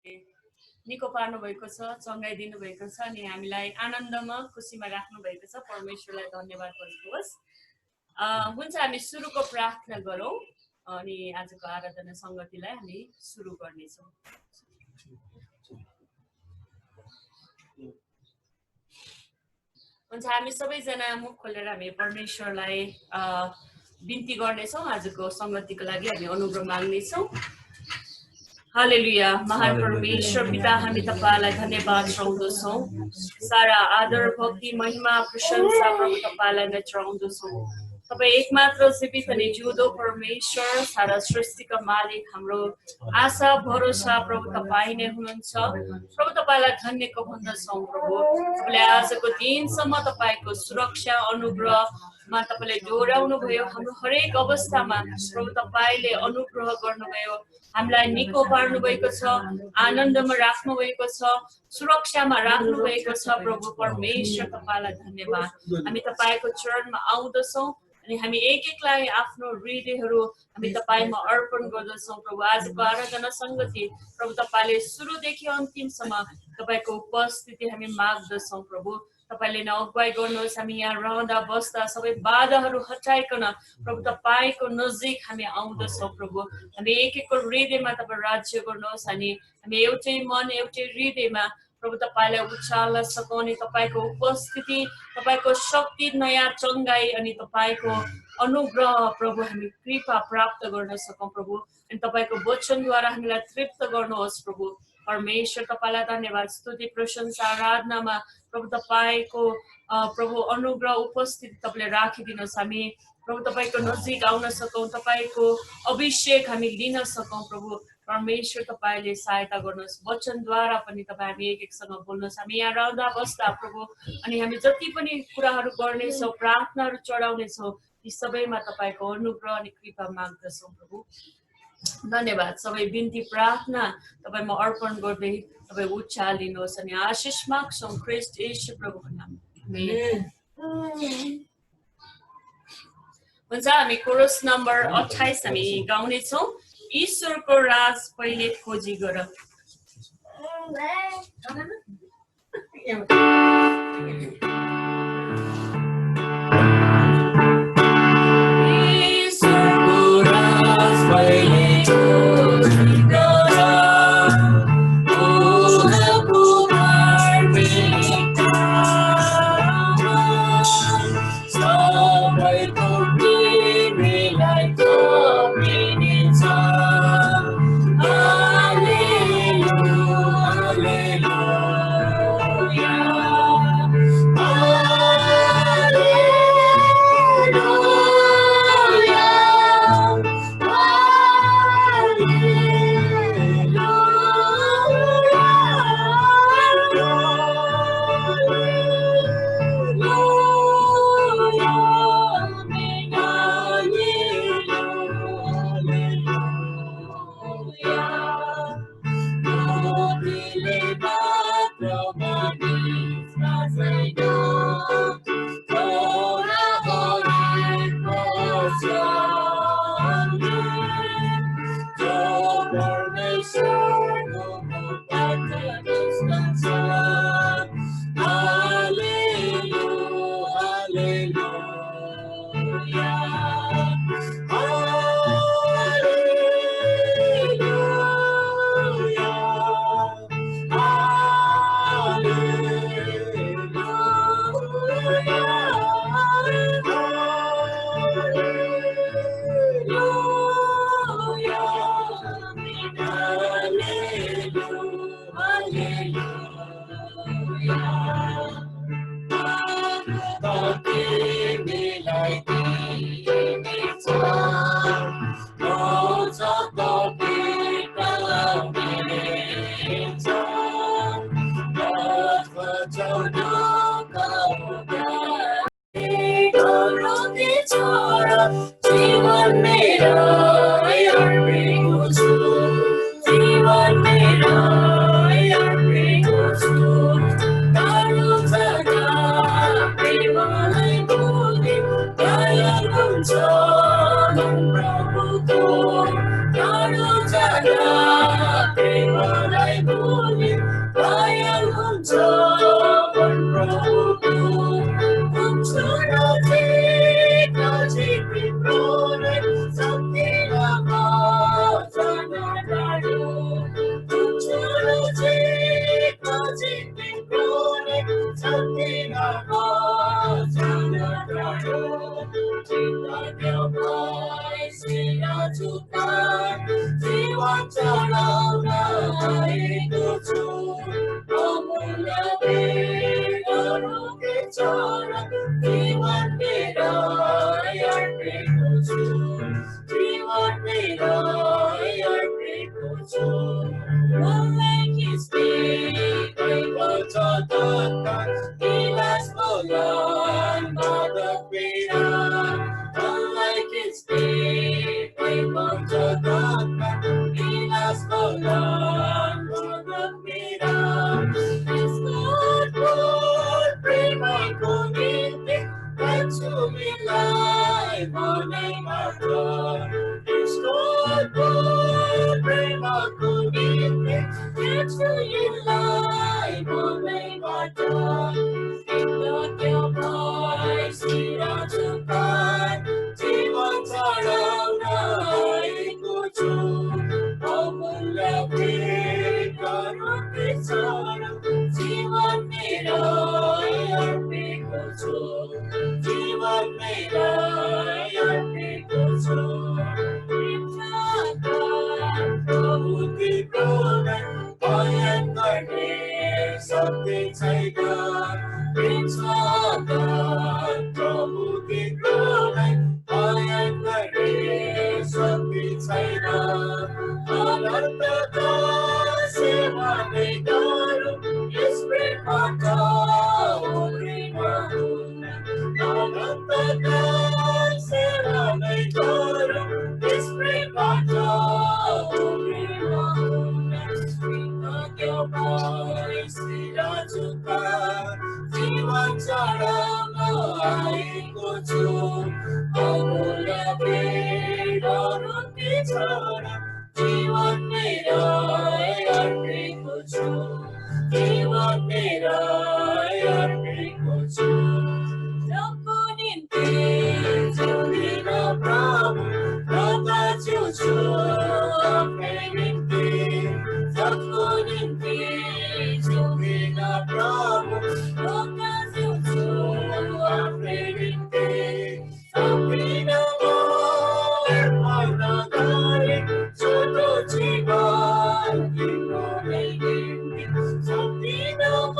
निको पार्नु भएको छ, चंगाई दिनु भएको छ अनि हामीलाई आनन्दमा खुसीमा राख्नु भएको छ। परमेश्वरलाई धन्यवाद भन्नुहोस्। हुन्छ हामी सुरुको प्रार्थना गरौँ अनि आजको आराधना संगतिलाई हामी सुरु गर्नेछौँ। हुन्छ हामी सबैजना मुख खोलेर हामी परमेश्वरलाई बिन्ती गर्नेछौँ। आजको संगतिको लागि हामी अनुग्रह माग्नेछौँ। हालेलुया। महान परमेश्वर पिता हामी तपाईलाई धन्यवाद चढाउँदछौँ। सारा आदर भक्ति महिमा प्रशंसा प्रभु तपाईलाई नै चढाउँदछौँ। तपाईँ एकमात्र जीवित अनि जिउँदो परमेश्वर, सारा सृष्टिका मालिक, हाम्रो आशा भरोसा प्रभु तपाईँ नै हुनुहुन्छ। प्रभु तपाईलाई धन्यवाद भन्दछौँ। प्रभु तपाईँले आजको दिनसम्म तपाईँको सुरक्षा अनुग्रहमा तपाईँले डोराउनु भयो। हाम्रो हरेक अवस्थामा प्रभु तपाईँले अनुग्रह गर्नुभयो। हामीलाई निको पार्नु भएको छ, आनन्दमा राख्नु भएको छ, सुरक्षामा राख्नु भएको छ। प्रभु परमेश्वर तपाईलाई धन्यवाद। हामी तपाईँको चरणमा आउँदछौँ अनि हामी एक एकलाई आफ्नो हृदयहरू हामी तपाईमा अर्पण गर्दछौँ। प्रभु आजको आराधना संगति प्रभु तपाईँले सुरुदेखि अन्तिमसम्म तपाईँको उपस्थिति हामी माग्दछौँ। प्रभु तपाईले नै अगुवाई गर्नुहोस्। हामी यहाँ रहँदा बस्दा सबै बाधाहरू हटाइकन प्रभु तपाईँको नजिक हामी आउँदछौँ। प्रभु हामी एक एकको हृदयमा तपाईँ राज्य गर्नुहोस् अनि हामी एउटै मन एउटै हृदयमा प्रभु तपाईलाई उचाल्न सकौँ अनि तपाईँको उपस्थिति, तपाईँको शक्ति, नयाँ चङ्गाई अनि तपाईँको अनुग्रह प्रभु हामी कृपा प्राप्त गर्न सकौँ। प्रभु अनि तपाईँको वचनद्वारा हामीलाई तृप्त गर्नुहोस्। प्रभु परमेश्वर तपाईलाई धन्यवाद, स्तुति प्रशंसा आराधनामा प्रभु तपाईँको प्रभु अनुग्रह उपस्थिति तपाईँले राखिदिनुहोस्। हामी प्रभु तपाईँको नजिक आउन सकौँ, तपाईँको अभिषेक हामी लिन सकौँ। प्रभु परमेश्वर तपाईँले सहायता गर्नुहोस्। वचनद्वारा पनि तपाईँ हामी एक एकसँग बोल्नुहोस्। हामी यहाँ रहँदा बस्दा प्रभु अनि हामी जति पनि कुराहरू गर्नेछौँ, प्रार्थनाहरू चढाउनेछौँ, ती सबैमा तपाईँको अनुग्रह अनि कृपा माग्दछौँ। प्रभु धन्यवाद। सबै बिन्ती प्रार्थना तपाईँमा अर्पण गर्दै तपाईँ उचालिनुहोस् अनि आशिष माग्छौँ ख्रीष्ट येशू प्रभुको नाममा। हुन्छ हामी कोरस नम्बर 28 हामी गाउनेछौँ। ईश्वरको राज पहिले खोजी गर। मलाई भुली दयाल हुन्छ मन प्रभुको हुन्छु नजिक नजिक तिम्रो नै सक्दिन म जान टाढो हुन्छु नजिक नजिक तिम्रो नै सक्दिन म जान टाढो कृतज्ञ भई शिर झुकाई जीवन चढाउन आएको छु अमूल्य भेटहरूको चरण जीवन मेरो अर्पेको छु जीवन मेरो अर्पेको छु मलाई किस्ती गइबल्छ धक्का विलास बोलान मादक पीडा मलाई किस्ती गइबल्छ धक्का विलास बोलान मादक पीडा यसको प्रेमको निम्ति गर्छु मिलाई मनै मात्र यसको प्रेमको निम्ति गर्छु मिलाई मनै मात्र कृतज्ञ भई शिर झुकाई जीवन चढाउन आएको छु अमूल्य भेटहरूको चरण जीवन मेरो अर्पेको छु जीवन मेरो अर्पेको छु प्रभुति प्रणय भयन गर्ने शक्ति छैन प्रभुति प्रणय भयन गर्ने शक्ति छैन अनन्तका सेवा नै गरौँ यस प्रेमबाट उफ्रिनु हुन्न अनन्तका सेवा नै गरौँ यस प्रेमबाट उफ्रिनु हुन्न कृतज्ञ भई शिर झुकाई जीवन चढाउन आएको छु अमूल्य भेटहरूको चरण जीवन मेरो अर्पेको छु जीवन मेरो अर्पेको छु जसको निम्ति जिउँदिन प्रभु म त जिउँछु आफ्नै निम्ति जसको निम्ति जिउँदिन प्रभु म त जिउँछु आफ्नै निम्ति सक्दिन म अर्पण गरे छोटो जीवन तिम्रो नै निम्ति सक्दिन म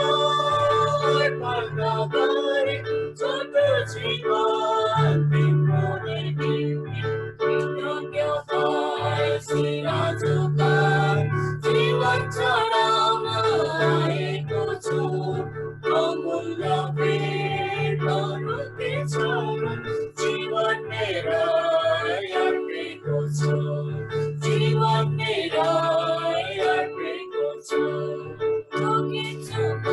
अर्पण गरे छोटो जीवन तिम्रो नै निम्ति कृतज्ञ भई शिर झुकाई जीवन चढाउन आएको छु अमूल्य भेटहरूको चरण जीवन मेरो अर्पेको छु जीवन मेरो अर्पेको छु दुखिन्छु म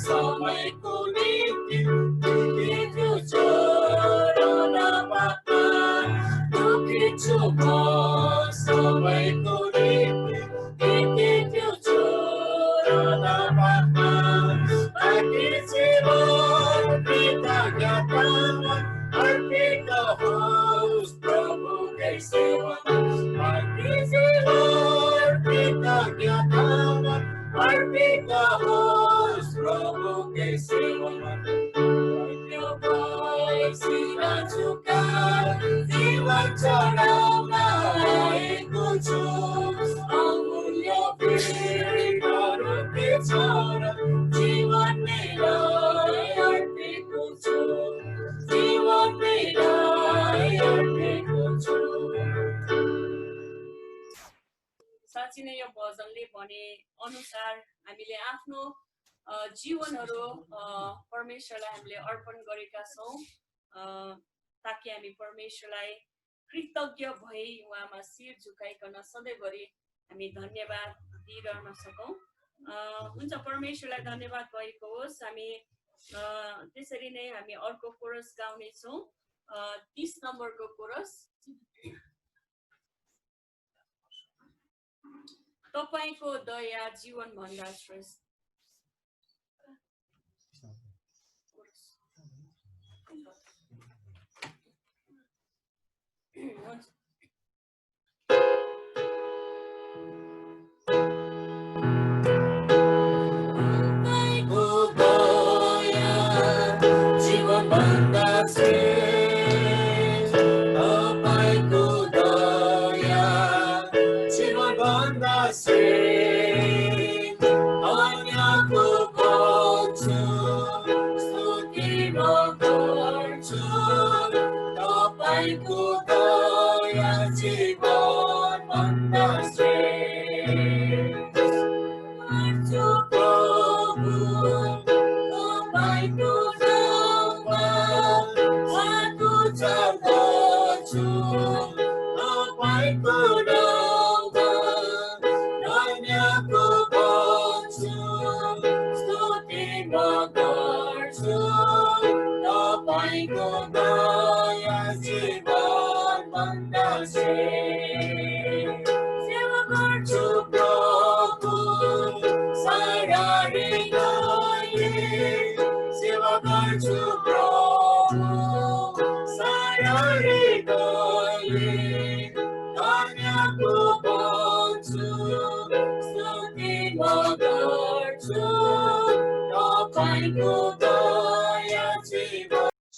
समयको निम्ति दुखिन्छु छोडन पापा दुखिन्छु म समयको निम्ति दुखिन्छु छोडन पापा बाँकी जीवन कृतज्ञतामा अर्पित होस् प्रभुकै सेवामा बाँकी जीवन कृतज्ञतामा अर्पित होस् प्रभुकै सेवामा कृतज्ञ भई शिर झुकाई जीवन चढाउन आएको छु अमूल्य भेटहरूको चरण जीवन मेरो अर्पेको छु जीवन मेरो अर्पेको छु साँच्चै नै यो भजनले भने अनुसार हामीले आफ्नो जीवनहरू परमेश्वरलाई हामीले अर्पण गरेका छौँ ताकि हामी परमेश्वरलाई कृतज्ञ भई उहाँमा शिर झुकाइकन सधैँभरि हामी धन्यवाद दिइरहन सकौँ हुन्छ परमेश्वरलाई धन्यवाद भएको होस् हामी त्यसरी नै हामी अर्को कोरस गाउने छौं 30 नम्बरको कोरस तपाईको दया जीवन भन्दा श्रेष्ठ।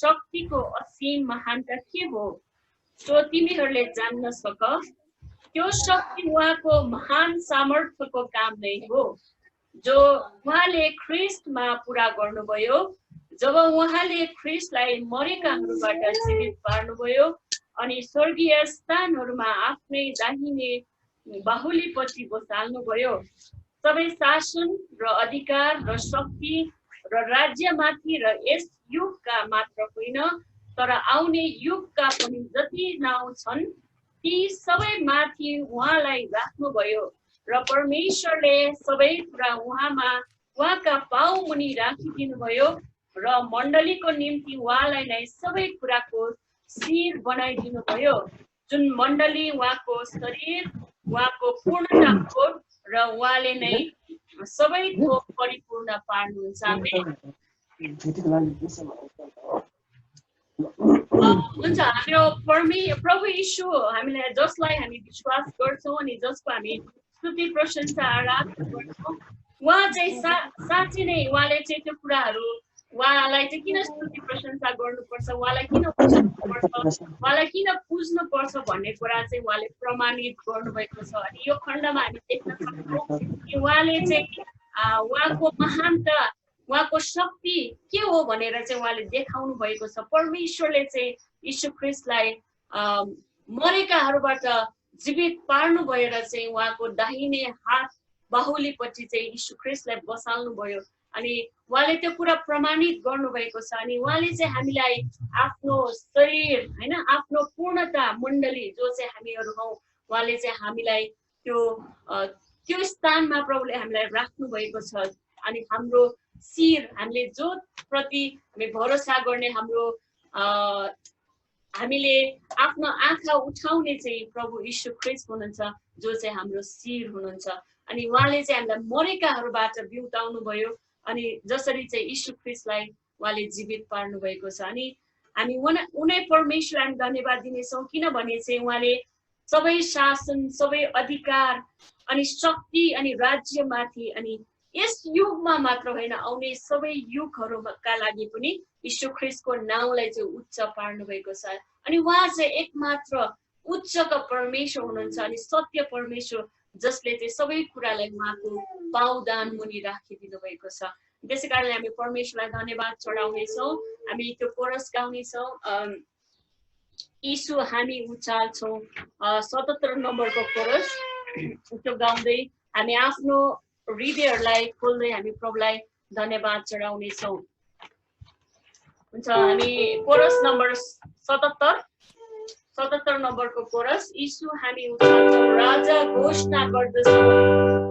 शक्तिको असीम महानता के हो जो तिमीहरूले जान्न सक। त्यो शक्ति उहाँको महान सामर्थ्यको काम नै हो जो उहाँले ख्रिस्टमा पुरा गर्नुभयो। जब उहाँले ख्रिस्टलाई मरेकाहरूबाट जीवित पार्नुभयो अनि स्वर्गीय स्थानहरूमा आफ्नै दाहिने बाहुलीपट्टि बसाल्नुभयो। सबै शासन र अधिकार र शक्ति र राज्यमाथि र यस युगका मात्र होइन तर आउने युगका पनि जति नाउँ छन् ती सबै माथि उहाँलाई राख्नुभयो र परमेश्वरले सबै कुरा उहाँमा उहाँका पाउ मुनि राखिदिनुभयो र मण्डलीको निम्ति उहाँलाई नै सबै कुराको शिर बनाइदिनुभयो जुन मण्डली उहाँको शरीर उहाँको पूर्णता हो र उहाँले नै सबैको परिपूर्ण पार्नुहुन्छ। हुन्छ हाम्रो प्रभु यीशु हामीलाई जसलाई हामी विश्वास गर्छौँ अनि जसको हामी स्तुति प्रशंसा आराधना गर्छौँ उहाँ चाहिँ साँच्चै नै उहाँले चाहिँ त्यो कुराहरू उहाँलाई चाहिँ किन स्तुति प्रशंसा गर्नुपर्छ उहाँलाई किन पुज्नुपर्छ उहाँलाई किन पुज्नुपर्छ भन्ने कुरा चाहिँ उहाँले प्रमाणित गर्नुभएको छ। अनि यो खण्डमा हामी देख्न सक्छौँ कि उहाँले चाहिँ उहाँको महानता उहाँको शक्ति के हो भनेर चाहिँ उहाँले देखाउनु भएको छ। परमेश्वरले चाहिँ यीशु ख्रिस्टलाई मरेकाहरूबाट जीवित पार्नु भएर चाहिँ उहाँको दाहिने हात बाहुलीपट्टि चाहिँ यीशु ख्रिस्टलाई बसाल्नु भयो अनि उहाँले त्यो कुरा प्रमाणित गर्नुभएको छ। अनि उहाँले चाहिँ हामीलाई आफ्नो शरीर होइन आफ्नो पूर्णता मण्डली जो चाहिँ हामीहरू हौँ उहाँले चाहिँ हामीलाई त्यो स्थानमा प्रभुले हामीलाई राख्नु भएको छ। अनि हाम्रो शिर हामीले जो प्रति हामी भरोसा गर्ने हाम्रो हामीले आफ्नो आँखा उठाउने चाहिँ प्रभु यीशु ख्रिस्ट हुनुहुन्छ जो चाहिँ हाम्रो शिर हुनुहुन्छ। अनि उहाँले चाहिँ हामीलाई मरेकाहरूबाट बिउताउनु भयो अनि जसरी चाहिँ यीशु ख्रिस्टलाई उहाँले जीवित पार्नु भएको छ। अनि हामी उनै परमेश्वर हामी धन्यवाद दिनेछौँ किनभने चाहिँ उहाँले सबै शासन सबै अधिकार अनि शक्ति अनि राज्यमाथि अनि यस युगमा मात्र होइन आउने सबै युगहरूका लागि पनि यीशु ख्रिस्टको नाउँलाई चाहिँ उच्च पार्नु भएको छ। अनि उहाँ चाहिँ एकमात्र उच्चको परमेश्वर हुनुहुन्छ अनि सत्य परमेश्वर जसले चाहिँ सबै कुरालाई उहाँको पाउदान मुनि राखिदिनु भएको छ। त्यसै कारणले हामी परमेश्वरलाई धन्यवाद चढाउनेछौँ। हामी त्यो कोरस गाउनेछौँ यीशु हामी उचाल्छौँ 77 नम्बरको कोरस त्यो गाउँदै हामी आफ्नो हृदयहरूलाई खोल्दै हामी प्रभुलाई धन्यवाद चढाउनेछौँ। हुन्छ हामी कोरस नम्बर 77 नम्बरको कोरस यीशु हामी उचाल्छौँ राजा घोषणा गर्दछौँ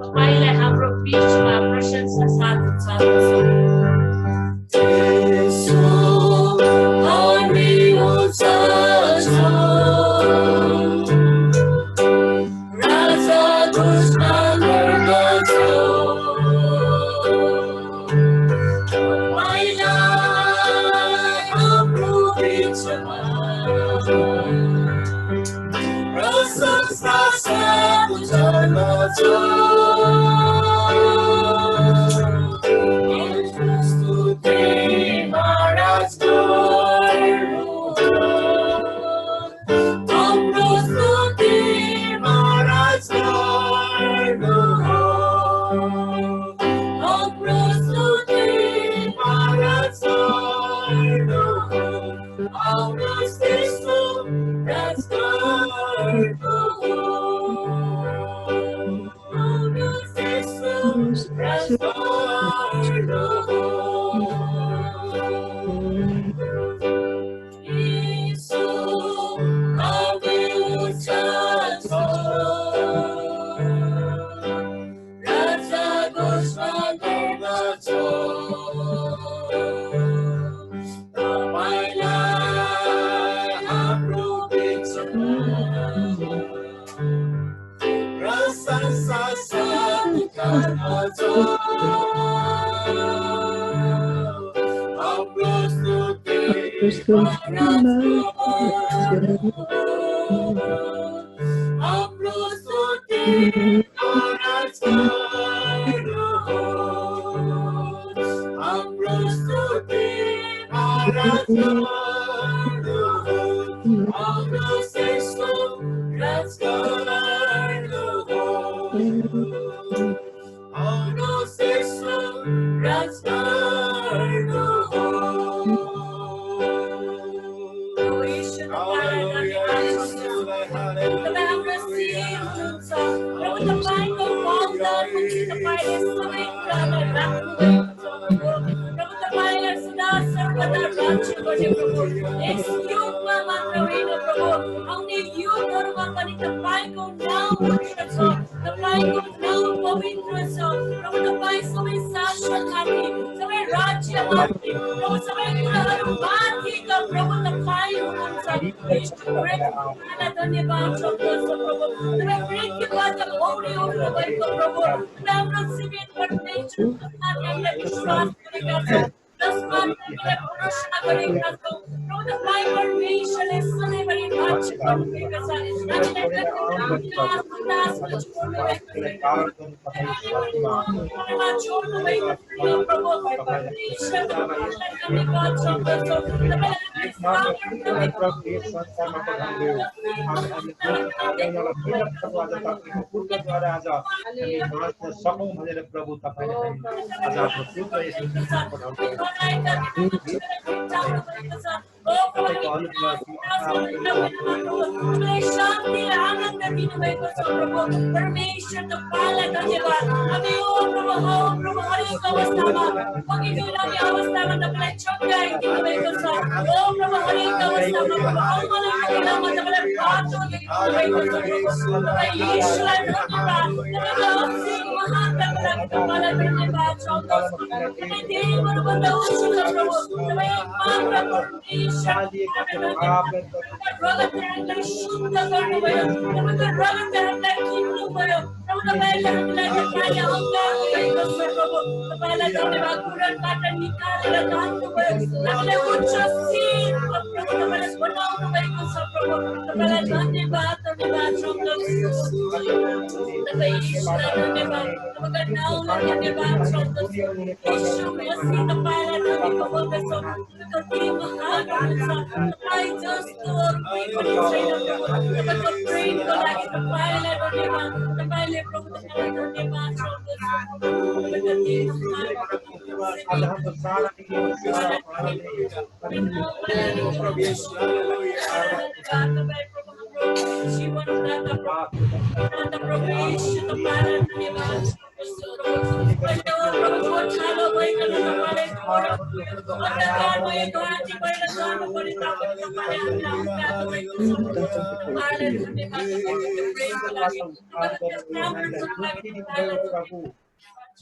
तपाईँलाई हाम्रो बीचमा प्रशंसा साथ उचाल्दछौँ। राजा घोषणा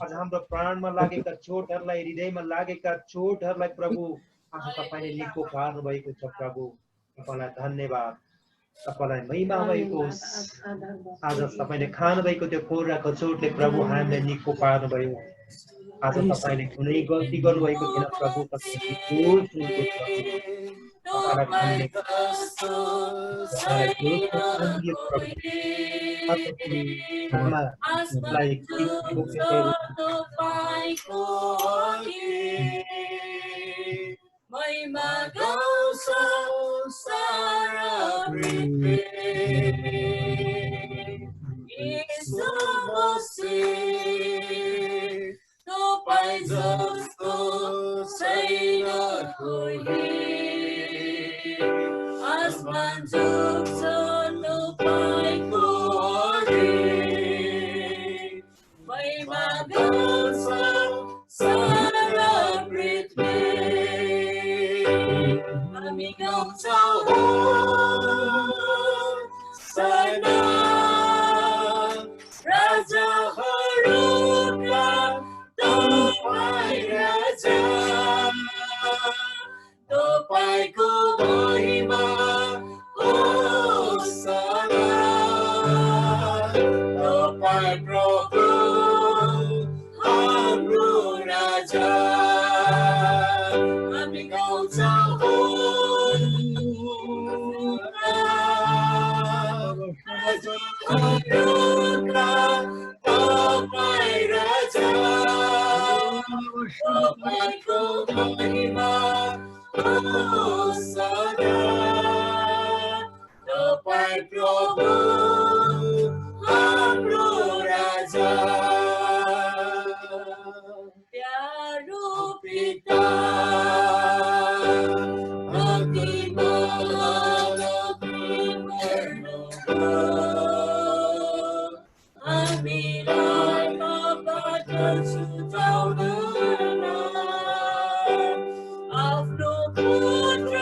आज हाम्रो प्राणमा लागेका चोटहरूलाई हृदयमा लागेका चोटहरूलाई प्रभु आज तपाईले निको पार्नु भएको छ प्रभु तपाईलाई धन्यवाद तपाईलाई महिमा भएको होस् आज तपाईले खानु भएको त्यो कोराको चोटले प्रभु हामीलाई निको पार्नु भयो आज तपाईले कुनै गल्ती गर्नु भएको थिएन प्रभु तपाईले जोर जोरको प्रभु आत्मालाई बोक्ने तपाईँको महिमा गाउँछ सारा पृथ्वी यीशु मसीह तपाईँ जस्तो छैन कोही आसमान झुक्छ तपाईँको महिमा गाउँछ सारा पृथ्वी हामी गाउँछौँ सदा राजाहरूका तपाईँ राजा तपाईँको महिमा होसना तपाईँ प्रभु हाम्रो राजा हामी गाउँछौँ राजाहरूका तपाईँ राजा तपाईँको महिमा होसना तपाईँ प्रभु हाम्रो राजा प्यारो पिता हामीलाई पापबाट छुटाउनुलाई आफ्नो पुत्र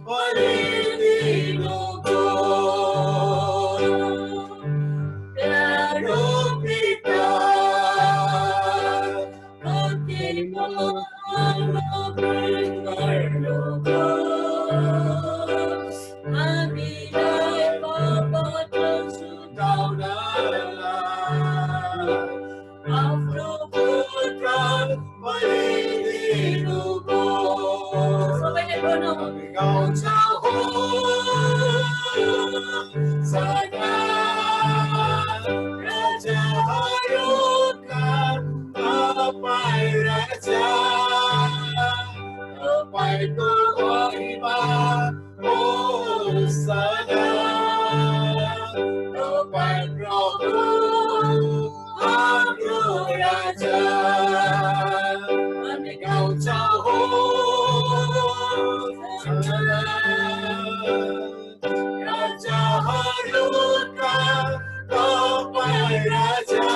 बलिदिनुभयो प्यारो पिता हामीलाई पापबाट छुटाउनलाई आफ्नो पुत्र बलिदिनुभयो सबैले भनौँ हामी गाउँछौँ सदा राजाहरूका तपाईँ राजा तपाईँको महिमा होसना तपाईँ प्रभु हाम्रो राजा हामी गाउँछौँ राजाहरूका तपाईँ राजा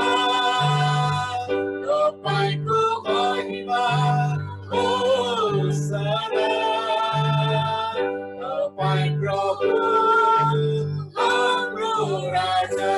तपाईँको महिमा होसना तपाईँ प्रभु हाम्रो राजा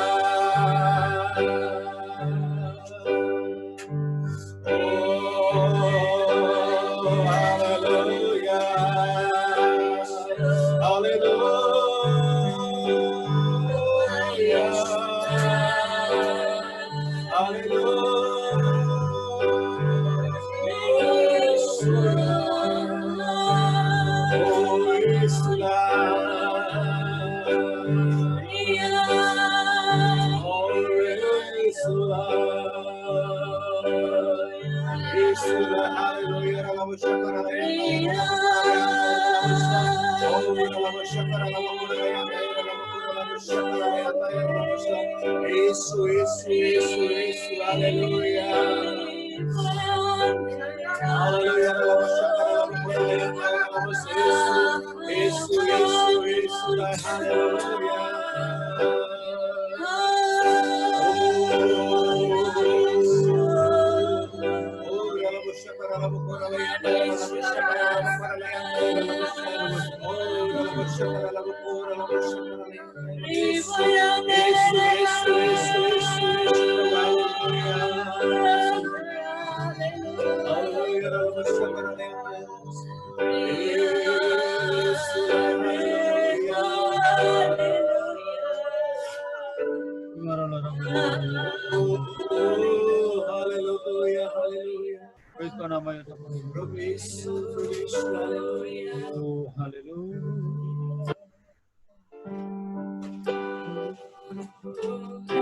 Hallelujah.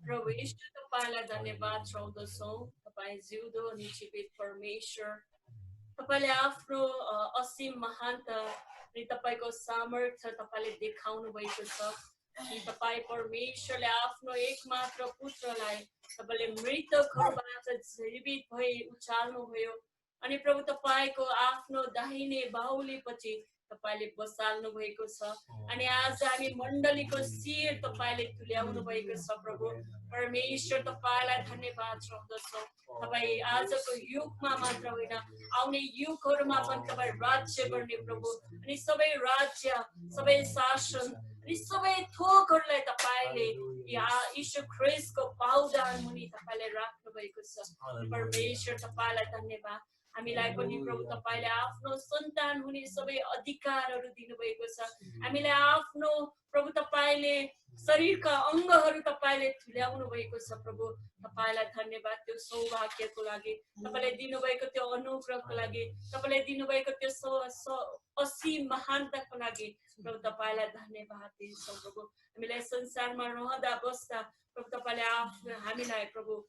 प्रभु यीशु तपाईलाई धन्यवाद चढाउँदछौँ तपाईँ जिउँदो अनि जीवित परमेश्वर तपाईले आफ्नो असीम महानता अनि तपाईको सामर्थ्य तपाईले देखाउनु भएको छ कि तपाईँ परमेश्वरले आफ्नो एकमात्र पुत्रलाई तपाईले मृतकहरूबाट जीवित भई उचाल्नुभयो अनि प्रभु तपाईको आफ्नो दाहिने बाहुलीपछि तपाईले बसाल्नु भएको छ अनि आज हामी मण्डलीको शिर तपाईले तुल्याउनु भएको छ प्रभु परमेश्वर तपाईलाई धन्यवाद चढाउँदछौँ तपाईँ आजको युगमा मात्र होइन आउने युगहरूमा पनि तपाईँ राज्य गर्ने प्रभु अनि सबै राज्य सबै शासन अनि सबै थोकहरूलाई तपाईले यीशु ख्रीष्टको पाउदान मुनि तपाईले राख्नु भएको छ परमेश्वर तपाईलाई धन्यवाद हामीलाई पनि प्रभु तपाईले आफ्नो सन्तान हुने सबै अधिकारहरू दिनुभएको छ हामीलाई आफ्नो प्रभु तपाईले शरीरका अङ्गहरू तपाईले तुल्याउनु भएको छ प्रभु तपाईलाई धन्यवाद त्यो सौभाग्यको लागि तपाईले दिनुभएको त्यो अनुग्रहको लागि तपाईले दिनुभएको त्यो असीम महानताको लागि प्रभु तपाईलाई धन्यवाद दिन्छौँ प्रभु हामीलाई संसारमा रहँदा बस्दा प्रभु तपाईले हामीलाई प्रभु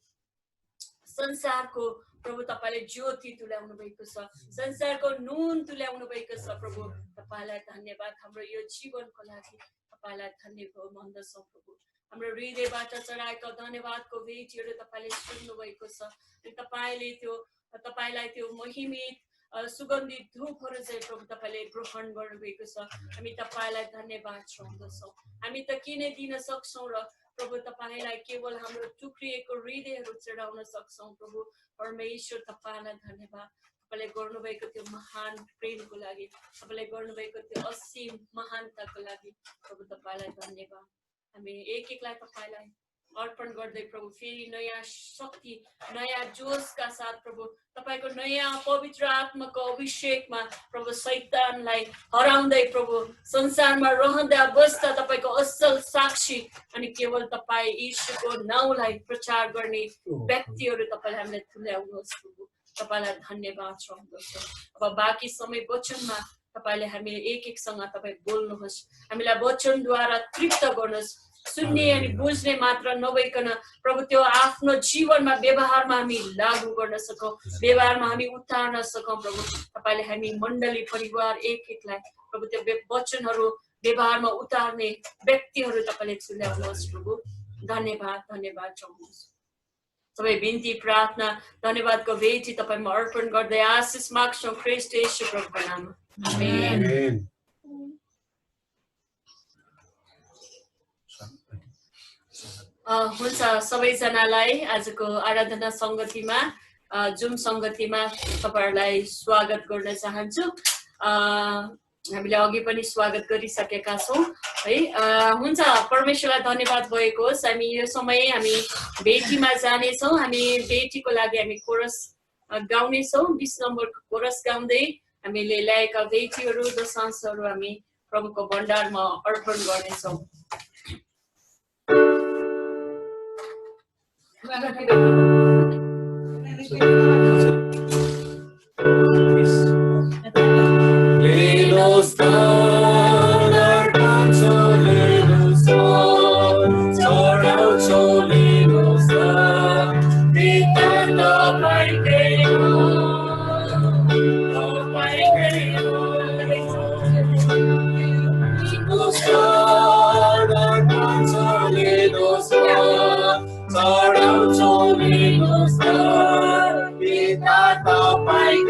संसारको प्रभु तपाईले ज्योति तुल्याउनु भएको छ संसारको नुन तुल्याउनु भएको छ प्रभु तपाईलाई धन्यवाद हाम्रो यो जीवनको लागि तपाईलाई धन्यवाद भन्दछौँ प्रभु हाम्रो हृदयबाट चढाएका धन्यवादको भेटीहरू तपाईले सुन्नु भएको छ अनि तपाईलाई त्यो महिमित सुगन्धित धूपहरू चाहिँ प्रभु तपाईले ग्रहण गर्नुभएको छ हामी तपाईलाई धन्यवाद चढाउँदछौँ हामी त किन दिन सक्छौँ र प्रभु तपाईलाई केवल हाम्रो टुक्रिएको हृदयहरू चढाउन सक्छौँ प्रभु परमेश्वर तपाईलाई धन्यवाद तपाईले गर्नुभएको त्यो महान प्रेमको लागि तपाईले गर्नुभएको त्यो असीम महानताको लागि प्रभु तपाईलाई धन्यवाद हामी एक एकलाई तपाईलाई अर्पण गर्दै प्रभु फेरि नयाँ शक्ति नयाँ जोशका साथ प्रभु तपाईको नयाँ पवित्र आत्माको अभिषेकमा प्रभु शैतानलाई हराउँदै प्रभु संसारमा रहँदा बस्दा तपाईको असल साक्षी अनि केवल तपाईँ यीशुको नाउँलाई प्रचार गर्ने व्यक्तिहरू तपाईले हामीलाई तुल्याउनुहोस् प्रभु तपाईलाई धन्यवाद चढाउँदछौँ अब बाँकी समय वचनमा तपाईले हामीले एक एकसँग तपाईँ बोल्नुहोस् हामीलाई वचनद्वारा तृप्त गर्नुहोस् सुन्ने अनि बुझ्ने मात्र नभइकन प्रभु त्यो आफ्नो जीवनमा व्यवहारमा हामी लागू गर्न सकौँ व्यवहारमा हामी उतार्न सकौँ प्रभु तपाईले हामी मण्डली परिवार एक एकलाई प्रभु त्यो वचनहरू व्यवहारमा उतार्ने व्यक्तिहरू तपाईले तुल्याउनुहोस् प्रभु धन्यवाद धन्यवाद चढाउनुहोस् सबै बिन्ती प्रार्थना धन्यवादको भेटी तपाईमा अर्पण गर्दै आशिष माग्छौँ ख्रीष्ट येशू प्रभुको नाममा आमेन हुन्छ सबैजनालाई आजको आराधना संगतिमा जुम संगतिमा तपाईहरुलाई स्वागत गर्न चाहन्छु हामीले अघि पनि स्वागत गरिसकेका छौं है हुन्छ परमेश्वरलाई धन्यवाद भएको होस् हामी यो समय हामी भेटीमा जाने छौं हामी भेटीको लागि हामी कोरस गाउने छौं 20 नम्बरको कोरस गाउँदै हामीले ल्याएका भेटीहरू दशांशहरू हामी प्रभुको भण्डारमा अर्पण गर्ने छौं Lenos down our console, lenos down, sorrow, lenos down, we stand up like lenos down our console, lenos down, sorrow, lenos down, we stand up like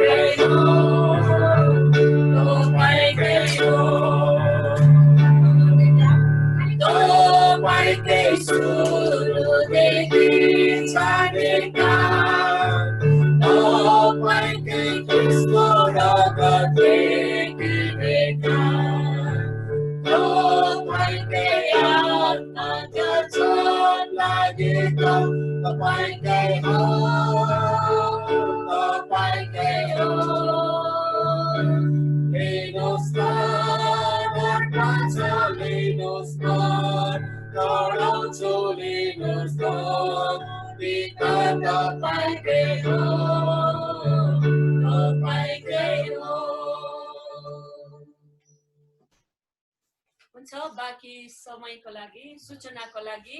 हुन्छ बाँकी समयको लागि सूचनाको लागि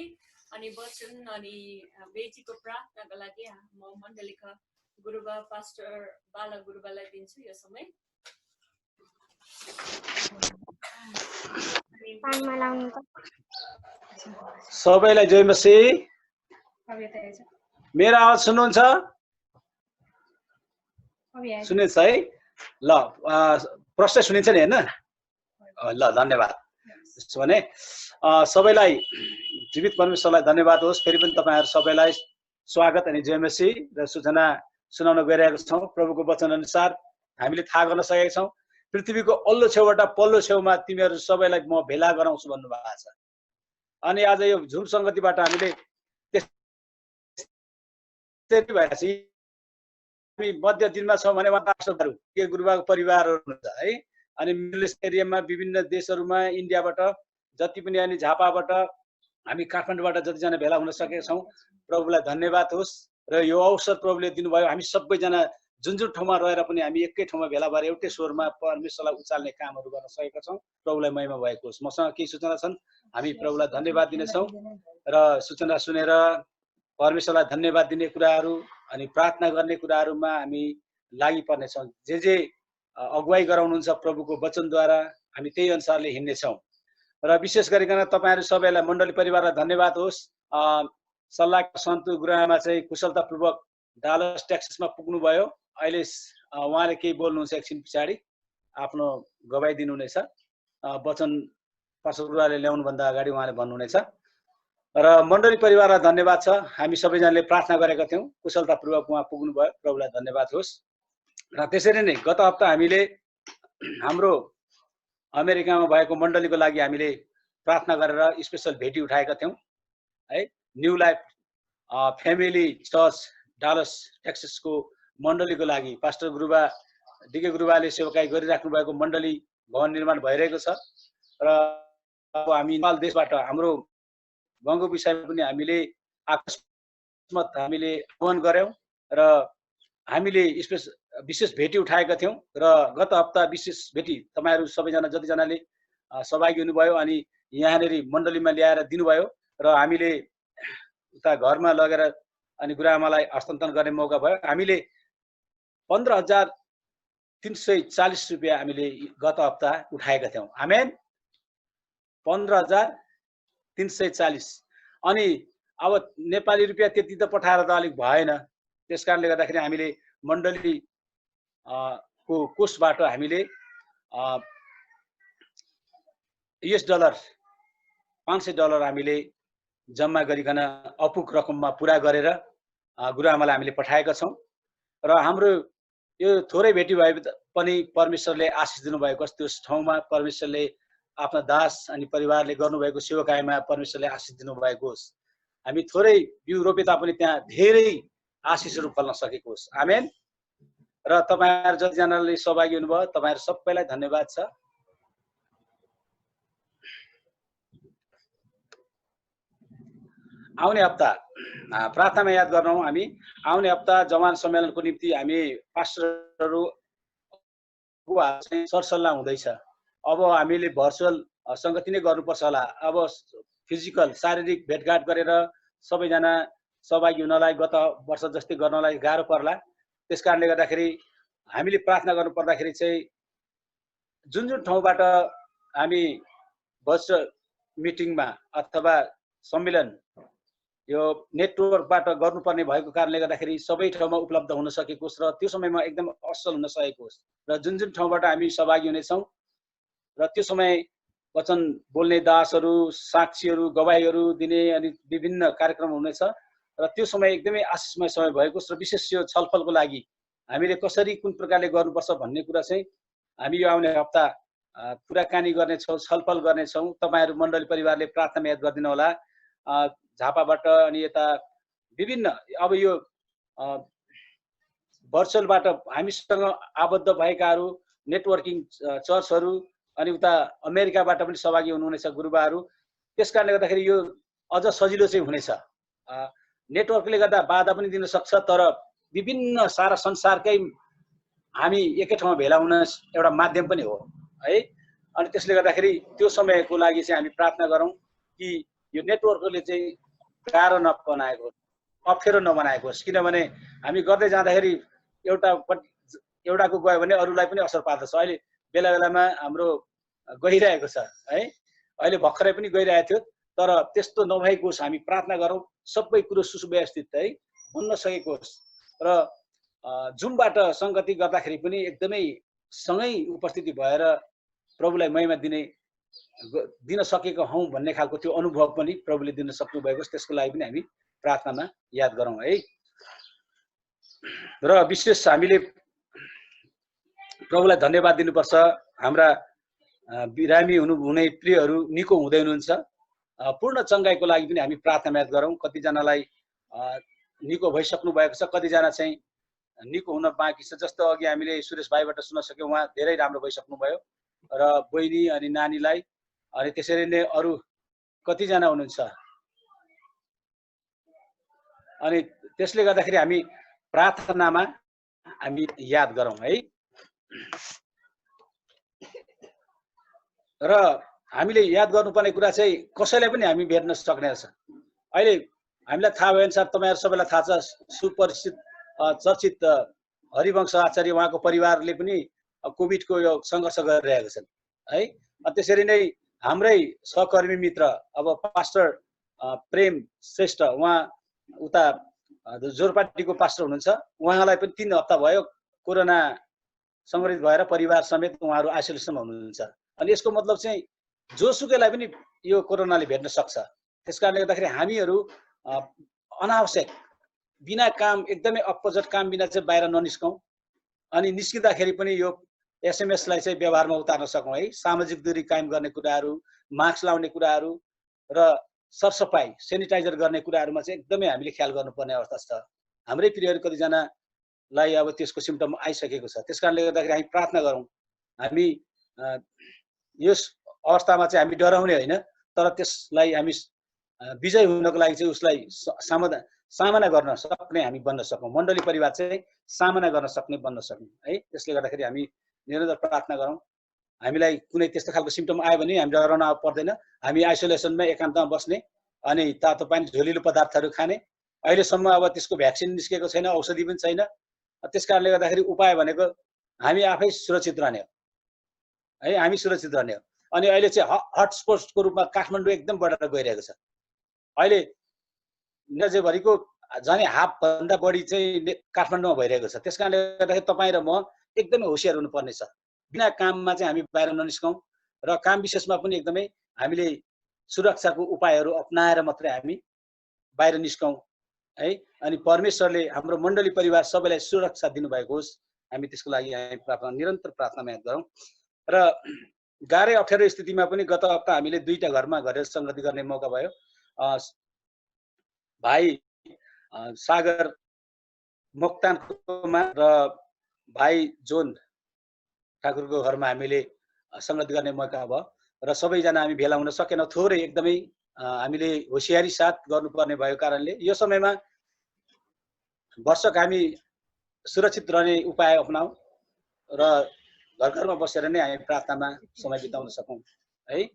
अनि वचन अनि बेटीको प्रार्थनाको लागि म मण्डलीका गुरुबा पास्टर बाला गुरुबालाई दिन्छु यो समय। सबैलाई जय मसीह। मेरो आवाज सुन्नुहुन्छ? सुनिन्छ है? ल प्रश्न सुनिन्छ नि हैन? ल धन्यवाद। त्यसो भने सबैलाई जीवित परमेश्वरलाई धन्यवाद होस्। फेरि पनि तपाईहरु सबैलाई स्वागत अनि जय मसीह र सूचना सुनाउन गइरहेको छौं। प्रभुको वचन अनुसार हामीले थाहा गर्न सकेका छौं पृथ्वीको अल्लो छेउबाट पल्लो छेउमा तिमीहरु सबैलाई म भेला गराउँछु भन्नु भएको छ। अनि आज यो झुम संगतिबाट हामीले त्यसरी भएपछि हामी मध्य दिनमा छौं भने पास्टरहरु के गुरुबाको परिवारहरु हुनुहुन्छ है। अनि मिडल इस्ट एरियामा विभिन्न देशहरुमा इन्डियाबाट जति पनि अनि झापाबाट हामी काठमाडौँबाट जति जना भेला हुन सकेका छौं प्रभुलाई धन्यवाद होस्। र यो अवसर प्रभुले दिनुभयो। हामी सबैजना जुन जुन ठाउँमा रहेर पनि हामी एकै ठाउँमा भेला भएर एउटै स्वरमा परमेश्वरलाई उचाल्ने कामहरु गर्न सकेका छौं। प्रभुलाई महिमा भएको होस्। मसँग केही सूचना छन्, हामी प्रभुलाई धन्यवाद दिनेछौं र सूचना सुनेर परमेश्वरलाई धन्यवाद दिने कुराहरु अनि प्रार्थना गर्ने कुराहरुमा हामी लागि पर्नेछौं। जे अगुवाई गराउनुहुन्छ प्रभुको वचनद्वारा हामी त्यही अनुसारले हिड्ने छौं। र विशेष गरिकन तपाईहरु सबैलाई मण्डली परिवारलाई धन्यवाद होस्। सल्लाह सन्तु गुरुआमा चाहिँ कुशलतापूर्वक डालस टेक्ससमा पुग्नु भयो। अहिले उहाँले केही बोल्नुहुन्छ एकछिन पछाडी आफ्नो गवाही दिनुहुनेछ। वचन पास्टर गुरुआले ल्याउनु भन्दा अगाडि उहाँले भन्नुहुनेछ। र मण्डली परिवारलाई धन्यवाद छ। हामी सबैजनाले प्रार्थना गरेका थियौं, कुशलतापूर्वक उहाँ पुग्नु भयो। प्रभुलाई धन्यवाद होस्। र त्यसरी नै गत हप्ता हामीले हाम्रो अमेरिकामा भएको मण्डलीको लागि हामीले प्रार्थना गरेर स्पेशल भेटी उठाएका थियौं है। New life family church Dallas टेक्ससको मण्डलीको लागि पास्टर गुरुबा डीके गुरुबाले सेवाकाई गरिराख्नु भएको मण्डली भवन निर्माण भइरहेको छ। र अब हामी नेपाल देशबाट हाम्रो गाउँको विषयमा पनि हामीले आकस्मिक हामीले आह्वान गर्यौं र हामीले विशेष भेटी उठाएका थियौं। र गत हप्ता विशेष भेटी तपाईहरु सबैजना जति जनाले सहभागी हुनुभयो अनि यहाँनेरि मण्डलीमा ल्याएर दिनुभयो र हामीले उता घरमा लगेर अनि गुरुआमालाई हस्तान्तरण गर्ने मौका भयो। हामीले 15,340 रुपैयाँ हामीले गत हप्ता उठाएका थियौं। आमेन। 15,340। अनि अब नेपाली रुपैयाँ त्यति त पठाएर त अलिक भएन। त्यसकारणले गर्दाखेरि हामीले मण्डली को कोषबाट हामीले US डलर $500 हामीले जम्मा गरिकन अपुग रकममा पूरा गरेर गुरुआमालाई हामीले पठाएका छौं। र हाम्रो यो थोरै भेटी भए पनि परमेश्वरले आशिष दिनुभएको छ। त्यस ठाउँमा परमेश्वरले आफ्ना दास अनि परिवारले गर्नुभएको सेवाकाईमा परमेश्वरले आशिष दिनुभएको होस्। हामी थोरै बिउ रोपे तापनि त्यहाँ धेरै आशिषहरू फल्न सकेको होस्। आमेन। र तपाईहरु जतिजनाले सहभागी हुनुभयो तपाईहरु सबैलाई धन्यवाद छ। आउने हप्ता प्रार्थनामा याद गर्छौं। हामी आउने हप्ता जवान सम्मेलनको निम्ति हामी पास्टरहरु सरसल्लाह हुँदैछ। अब हामीले भर्चुअल संगति नै गर्नुपर्छ होला। अब फिजिकल शारीरिक भेटघाट गरेर सबैजना सहभागी हुनलाई गत वर्ष जस्तै गर्नलाई गाह्रो पर्ला। त्यसकारणले गर्दाखेरि हामीले प्रार्थना गर्नु पर्दाखेरि चाहिँ जुन जुन ठाउँबाट हामी भर्चुअल मिटिङमा अथवा सम्मेलन यो नेटवर्कबाट गर्नुपर्ने भएको कारणले गर्दाखेरि सबै ठाउँमा उपलब्ध हुन सकेको छ र त्यो समयमा एकदम असल हुन सकेको छ। र जुन जुन ठाउँबाट हामी सहभागी हुनेछौं र त्यो समय वचन बोल्ने दासहरू, साक्षीहरू, गवाहीहरू दिने अनि विभिन्न कार्यक्रम हुनेछ र त्यो समय एकदमै आशिषमय समय भएको छ। र विशेष यो छलफलको लागि हामीले कसरी कुन प्रकारले गर्नुपर्छ भन्ने कुरा चाहिँ हामी यो आउने हप्ता कुराकानी गर्नेछौं, छलफल गर्नेछौं। तपाईहरु मण्डली परिवारले प्रार्थना याद गरिदिनु होला। झापाबाट अनि यता विभिन्न अब यो भर्चुअलबाट हामीसँग आबद्ध भएकाहरू नेटवर्किङ चर्चहरू अनि उता अमेरिकाबाट पनि सहभागी हुनुहुनेछ गुरुबाहरू। त्यसकारणले गर्दाखेरि यो अझ सजिलो चाहिँ हुनेछ। नेटवर्कले गर्दा बाधा पनि दिन सक्छ तर विभिन्न सारा संसारकै हामी एकै ठाउँमा भेला हुन एउटा माध्यम पनि हो है। अनि त्यसले गर्दाखेरि त्यो समयको लागि चाहिँ हामी प्रार्थना गरौँ कि यो नेटवर्कले चाहिँ गाह्रो नबनाएको होस्, अप्ठ्यारो नबनाएको होस्। किनभने हामी गर्दै जाँदाखेरि एउटाको गयो भने अरूलाई पनि असर पार्दछ। अहिले बेला बेलामा हाम्रो गइरहेको छ है, अहिले भर्खरै पनि गइरहेको थियो, तर त्यस्तो नभएको होस्। हामी प्रार्थना गरौँ सबै कुरो सुव्यवस्थित है बन्न सकेको होस् र जुमबाट संगति गर्दाखेरि पनि एकदमै सँगै उपस्थिति भएर प्रभुलाई महिमा दिन सकेको हौं भन्ने खालको त्यो अनुभव पनि प्रभुले दिन सक्नु भएको छ। त्यसको लागि पनि हामी प्रार्थनामा याद गरौँ है। र विशेष हामीले प्रभुलाई धन्यवाद दिनुपर्छ। हाम्रा बिरामी हुने प्रियहरू निको हुँदै हुनुहुन्छ, पूर्ण चंगाईको लागि पनि हामी प्रार्थना याद गरौँ। कतिजनालाई निको भइसक्नु भएको छ, कतिजना चाहिँ निको हुन बाँकी छ। जस्तो अघि हामीले सुरेश भाइबाट सुन्न सक्यौं, उहाँ धेरै राम्रो भइसक्नु भयो र बहिनी अनि नानीलाई, अनि त्यसरी नै अरू कतिजना हुनुहुन्छ। अनि त्यसले गर्दाखेरि हामी प्रार्थनामा हामी याद गरौँ है। र हामीले याद गर्नुपर्ने कुरा चाहिँ कसैलाई पनि हामी भेट्न सक्ने छ। अहिले हामीलाई थाहा भए अनुसार तपाईहरु सबैलाई थाहा छ, सुपरिचित चर्चित हरिवंश आचार्य उहाँको परिवारले पनि कोभिडको यो सङ्घर्ष गरिरहेका छन् है। त्यसरी नै हाम्रै सहकर्मी मित्र अब पास्टर प्रेम श्रेष्ठ, उहाँ उता जोरपाटीको पास्टर हुनुहुन्छ, उहाँलाई पनि 3 हप्ता भयो कोरोना संक्रमित भएर परिवार समेत उहाँहरू आइसोलेसनमा हुनुहुन्छ। अनि यसको मतलब चाहिँ जोसुकैलाई पनि यो कोरोनाले भेट्न सक्छ। त्यसकारणले गर्दाखेरि हामीहरू अनावश्यक बिना काम, एकदमै अपजट काम बिना चाहिँ बाहिर ननिस्कौं। अनि निस्किँदाखेरि पनि यो एसएमएसलाई चाहिँ व्यवहारमा उतार्न सकौं है। सामाजिक दूरी कायम गर्ने कुराहरू, मास्क लाउने कुराहरू र सरसफाई सेनिटाइजर गर्ने कुराहरूमा चाहिँ एकदमै हामीले ख्याल गर्नुपर्ने अवस्था छ। हाम्रै प्रियहरू कतिजनालाई अब त्यसको सिम्पटम आइसकेको छ। त्यसकारणले गर्दाखेरि हामी प्रार्थना गरौँ। हामी यस अवस्थामा चाहिँ हामी डराउने होइन, तर त्यसलाई हामी विजय हुनको लागि चाहिँ उसलाई सामना गर्न सक्ने हामी बन्न सकौँ। मण्डली परिवार चाहिँ सामना गर्न सक्ने बन्न सकौँ है। त्यसले गर्दाखेरि हामी निरन्तर प्रार्थना गरौँ। हामीलाई कुनै त्यस्तो खालको सिम्पटम आयो भने हामी डराउन पर्दैन। हामी आइसोलेसनमा एकान्तमा बस्ने अनि तातो पानी झोलिलो पदार्थहरू खाने। अहिलेसम्म अब त्यसको भ्याक्सिन निस्केको छैन, औषधि पनि छैन। त्यसकारणले गर्दाखेरि उपाय भनेको हामी आफै सुरक्षित रहने हो है, हामी सुरक्षित रहने हो। अनि अहिले चाहिँ हटस्पटको रूपमा काठमाडौँ एकदम बढेर गइरहेको छ। अहिले राज्यभरिको झनै हाफ भन्दा बढी चाहिँ काठमाडौँमा भइरहेको छ। त्यसकारणले गर्दाखेरि तपाईँ र म एकदमै होशियार हुनुपर्ने छ। बिना काममा चाहिँ हामी बाहिर ननिस्कौँ र काम विशेषमा पनि एकदमै हामीले सुरक्षाको उपायहरू अपनाएर मात्रै हामी बाहिर निस्कौँ है। अनि परमेश्वरले हाम्रो मण्डली परिवार सबैलाई सुरक्षा दिनुभएको होस्, हामी त्यसको लागि हामी प्रार्थना निरन्तर प्रार्थनामा याद गरौँ। र गाह्रै अप्ठ्यारो स्थितिमा पनि गत हप्ता हामीले 2टा घरमा गरेर संगति गर्ने मौका भयो। भाइ सागर मोक्तानकोमा र भाइ जोन ठाकुरको घरमा हामीले संगति गर्ने मौका भयो र सबैजना हामी भेला हुन सकेनौँ। थोरै एकदमै हामीले होशियारी साथ गर्नुपर्ने भएको कारणले यो समयमा वर्षक हामी सुरक्षित रहने उपाय अपनाऊ र घर घरमा बसेर नै हामी प्रार्थनामा समय बिताउन सकौँ है।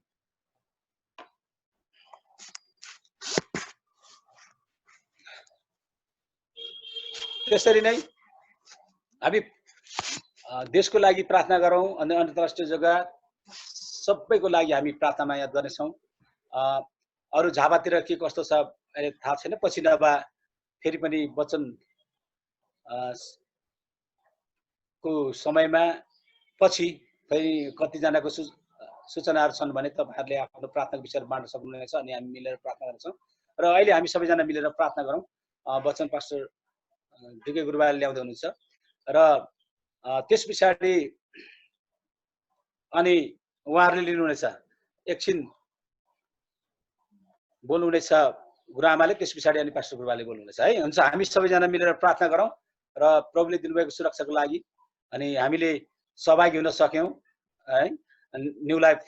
त्यसरी नै हामी देशको लागि प्रार्थना गरौँ अनि अन्तर्राष्ट्रिय जग्गा सबैको लागि हामी प्रार्थनामा याद गर्नेछौँ। अरू झापातिर के कस्तो छ अहिले थाहा छैन, पछि नभए फेरि पनि वचन को समयमा पछि फेरि कतिजनाको सूचनाहरू छन् भने तपाईँहरूले आफ्नो प्रार्थनाको विषयहरू बाँड्न सक्नुहुनेछ अनि हामी मिलेर प्रार्थना गर्छौँ। र अहिले हामी सबैजना मिलेर प्रार्थना गरौँ। वचन पास्टर ढुके गुरुबाले ल्याउँदै हुनुहुन्छ र त्यस पछाडि अनि उहाँहरूले लिनुहुनेछ, एकछिन बोल्नुहुनेछ गुरुआमाले, त्यस पछाडि अनि पास्टर गुरुबाले बोल्नुहुनेछ है। हुन्छ, हामी सबैजना मिलेर प्रार्थना गरौँ र प्रभुले दिनुभएको सुरक्षाको लागि अनि हामीले सहभागी हुन सक्यौँ है। न्यू लाइफ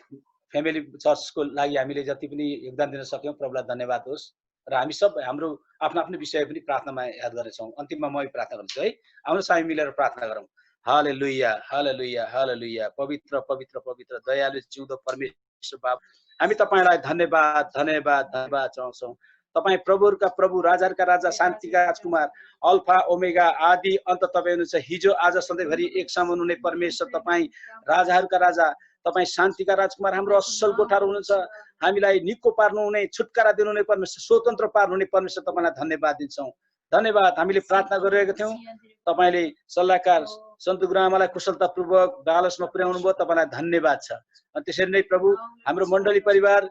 फ्यामिली चर्चको लागि हामीले जति पनि योगदान दिन सक्यौँ प्रभुलाई धन्यवाद होस्। र हामी सब हाम्रो आफ्नो आफ्नो विषय पनि प्रार्थनामा याद गर्नेछौँ। अन्तिममा म प्रार्थना गर्छु है। आउनुहोस् हामी मिलेर प्रार्थना गरौँ। हालेलुया हालेलुया हालेलुया। पवित्र पवित्र पवित्र दयालु जिउँदो परमेश्वर बाबु, हामी तपाईलाई धन्यवाद धन्यवाद धन्यवाद चढाउँछौँ। तपाईँ प्रभुहरूका प्रभु राजाहरूका राजा शान्तिका राजकुमार अल्फा ओमेगा आदि अन्त तपाईँ हुनुहुन्छ हिजो आज सधैँभरि एक समान हुने परमेश्वर तपाईँ राजाहरूका राजा तपाईँ शान्तिका राजकुमार हाम्रो असल गोठाहरू हुनुहुन्छ हामीलाई निको पार्नुहुने छुटकारा दिनुहुने परमेश्वर स्वतन्त्र पार्नुहुने परमेश्वर तपाईँलाई धन्यवाद दिन्छौँ धन्यवाद हामीले प्रार्थना गरिरहेका थियौँ तपाईँले सल्लाहकार सन्तु गुरुआमालाई कुशलतापूर्वक डालसमा पुर्याउनु भयो तपाईँलाई धन्यवाद छ अनि त्यसरी नै प्रभु हाम्रो मण्डली परिवार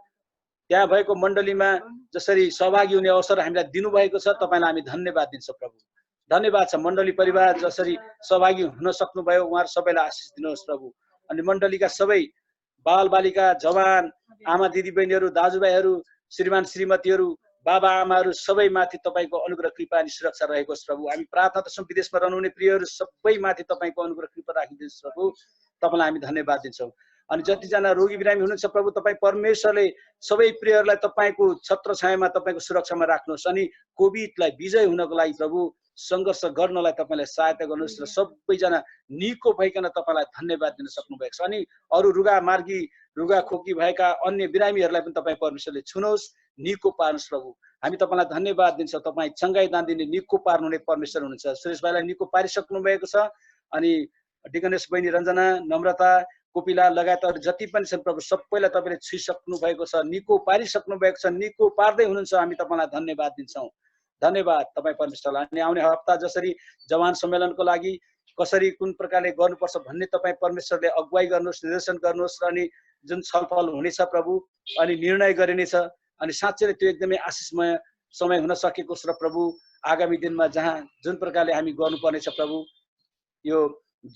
त्यहाँ भएको मण्डलीमा जसरी सहभागी हुने अवसर हामीलाई दिनुभएको छ तपाईँलाई हामी धन्यवाद दिन्छौँ प्रभु धन्यवाद छ मण्डली परिवार जसरी सहभागी हुन सक्नुभयो उहाँहरू सबैलाई आशिष दिनुहोस् प्रभु अनि मण्डलीका सबै बालबालिका जवान आमा दिदीबहिनीहरू दाजुभाइहरू श्रीमान श्रीमतीहरू बाबा आमाहरू सबै माथि तपाईँको अनुग्रह कृपा अनि सुरक्षा रहेको होस् प्रभु हामी प्रार्थना गर्छौँ विदेशमा रहनुहुने प्रियहरू सबै माथि तपाईँको अनुग्रह कृपा राखिदिनुहोस् प्रभु तपाईँलाई हामी धन्यवाद दिन्छौँ अनि जतिजना रोगी बिरामी हुनुहुन्छ प्रभु तपाईँ परमेश्वरले सबै प्रियहरूलाई तपाईँको छत्र छायामा तपाईँको सुरक्षामा राख्नुहोस् अनि कोभिडलाई विजय हुनको लागि प्रभु सङ्घर्ष गर्नलाई तपाईँलाई सहायता गर्नुहोस् र सबैजना निको भइकन तपाईँलाई धन्यवाद दिन सक्नुभएको छ अनि अरू रुगा मार्गी रुगा खोकी भएका अन्य बिरामीहरूलाई पनि तपाईँ परमेश्वरले छुनुहोस् निको पार्नुहोस् प्रभु हामी तपाईँलाई धन्यवाद दिन्छौँ तपाईँ चङ्गाई दान दिने निको पार्नुहुने परमेश्वर हुनुहुन्छ सुरेश भाइलाई निको पारिसक्नु भएको छ अनि डिकनेश बहिनी रञ्जना नम्रता कोपिला लगायत अरू जति पनि छन् प्रभु सबैलाई तपाईँले छुइसक्नु भएको छ निको पारिसक्नु भएको छ निको पार्दै हुनुहुन्छ हामी तपाईँलाई धन्यवाद दिन्छौँ धन्यवाद तपाईँ परमेश्वरलाई अनि आउने हप्ता जसरी जवान सम्मेलनको लागि कसरी कुन प्रकारले गर्नुपर्छ भन्ने तपाईँ परमेश्वरले अगुवाई गर्नुहोस् निर्देशन गर्नुहोस् र अनि जुन छलफल हुनेछ प्रभु अनि निर्णय गरिनेछ अनि साँच्चै त्यो एकदमै आशिषमय समय हुन सकेको छ र प्रभु आगामी दिनमा जहाँ जुन प्रकारले हामी गर्नुपर्नेछ प्रभु यो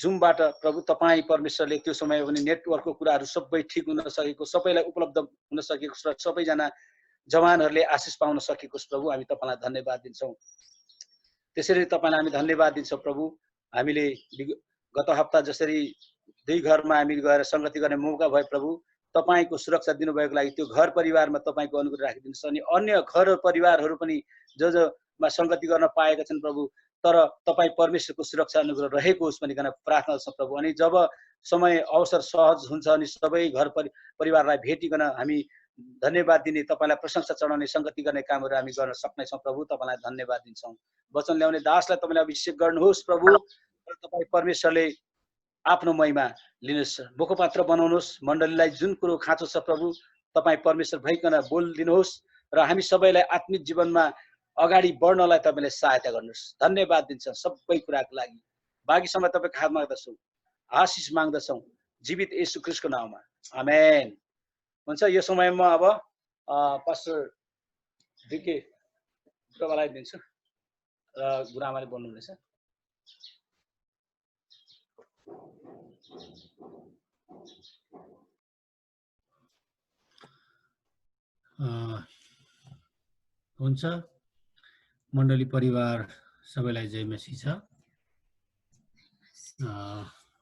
जुमबाट प्रभु तपाईँ परमेश्वरले त्यो समय पनि नेटवर्कको कुराहरू सबै ठिक हुन सकेको सबैलाई उपलब्ध हुन सकेको छ र सबैजना जवानहरूले आशिष पाउन सकेको छ प्रभु हामी तपाईँलाई धन्यवाद दिन्छौँ त्यसरी तपाईँलाई हामी धन्यवाद दिन्छौँ प्रभु हामीले गत हप्ता जसरी दुई घरमा हामी गएर सङ्गति गर्ने मौका भए प्रभु तपाईँको सुरक्षा दिनुभएको लागि त्यो घर परिवारमा तपाईँको अनुग्रह राखिदिनुहोस् अनि अन्य घर परिवारहरू पनि जोमा सङ्गति गर्न पाएका छन् प्रभु तर तपाईँ परमेश्वरको सुरक्षा अनुग्रह रहेको होस् भनिकन प्रार्थना गर्छौँ प्रभु अनि जब समय अवसर सहज हुन्छ अनि सबै घर परिवारलाई भेटिकन हामी धन्यवाद दिने तपाईँलाई प्रशंसा चढाउने सङ्गति गर्ने कामहरू हामी गर्न सक्नेछौँ प्रभु तपाईँलाई धन्यवाद दिन्छौँ वचन ल्याउने दासलाई तपाईँले अभिषेक गर्नुहोस् प्रभु र तपाईँ परमेश्वरले आफ्नो महिमा लिनुहोस् मुखपात्र बनाउनुहोस् मण्डलीलाई जुन कुरो खाँचो छ प्रभु तपाईँ परमेश्वर भइकन बोलिदिनुहोस् र हामी सबैलाई आत्मिक जीवनमा अगाडि बढ्नलाई तपाईँले सहायता गर्नुहोस् धन्यवाद दिन्छ सबै कुराको लागि बाँकी समय तपाईँको हात माग्दछौँ आशिष माग्दछौँ जीवित येशू ख्रीष्टको नाममा आमेन हुन्छ यो समयमा अब पास्टर डिके गुरुआमालाई दिन्छु र गुरुआमाले बोल्नुहुनेछ हुन्छ मण्डली परिवार सबैलाई जय मसीह छ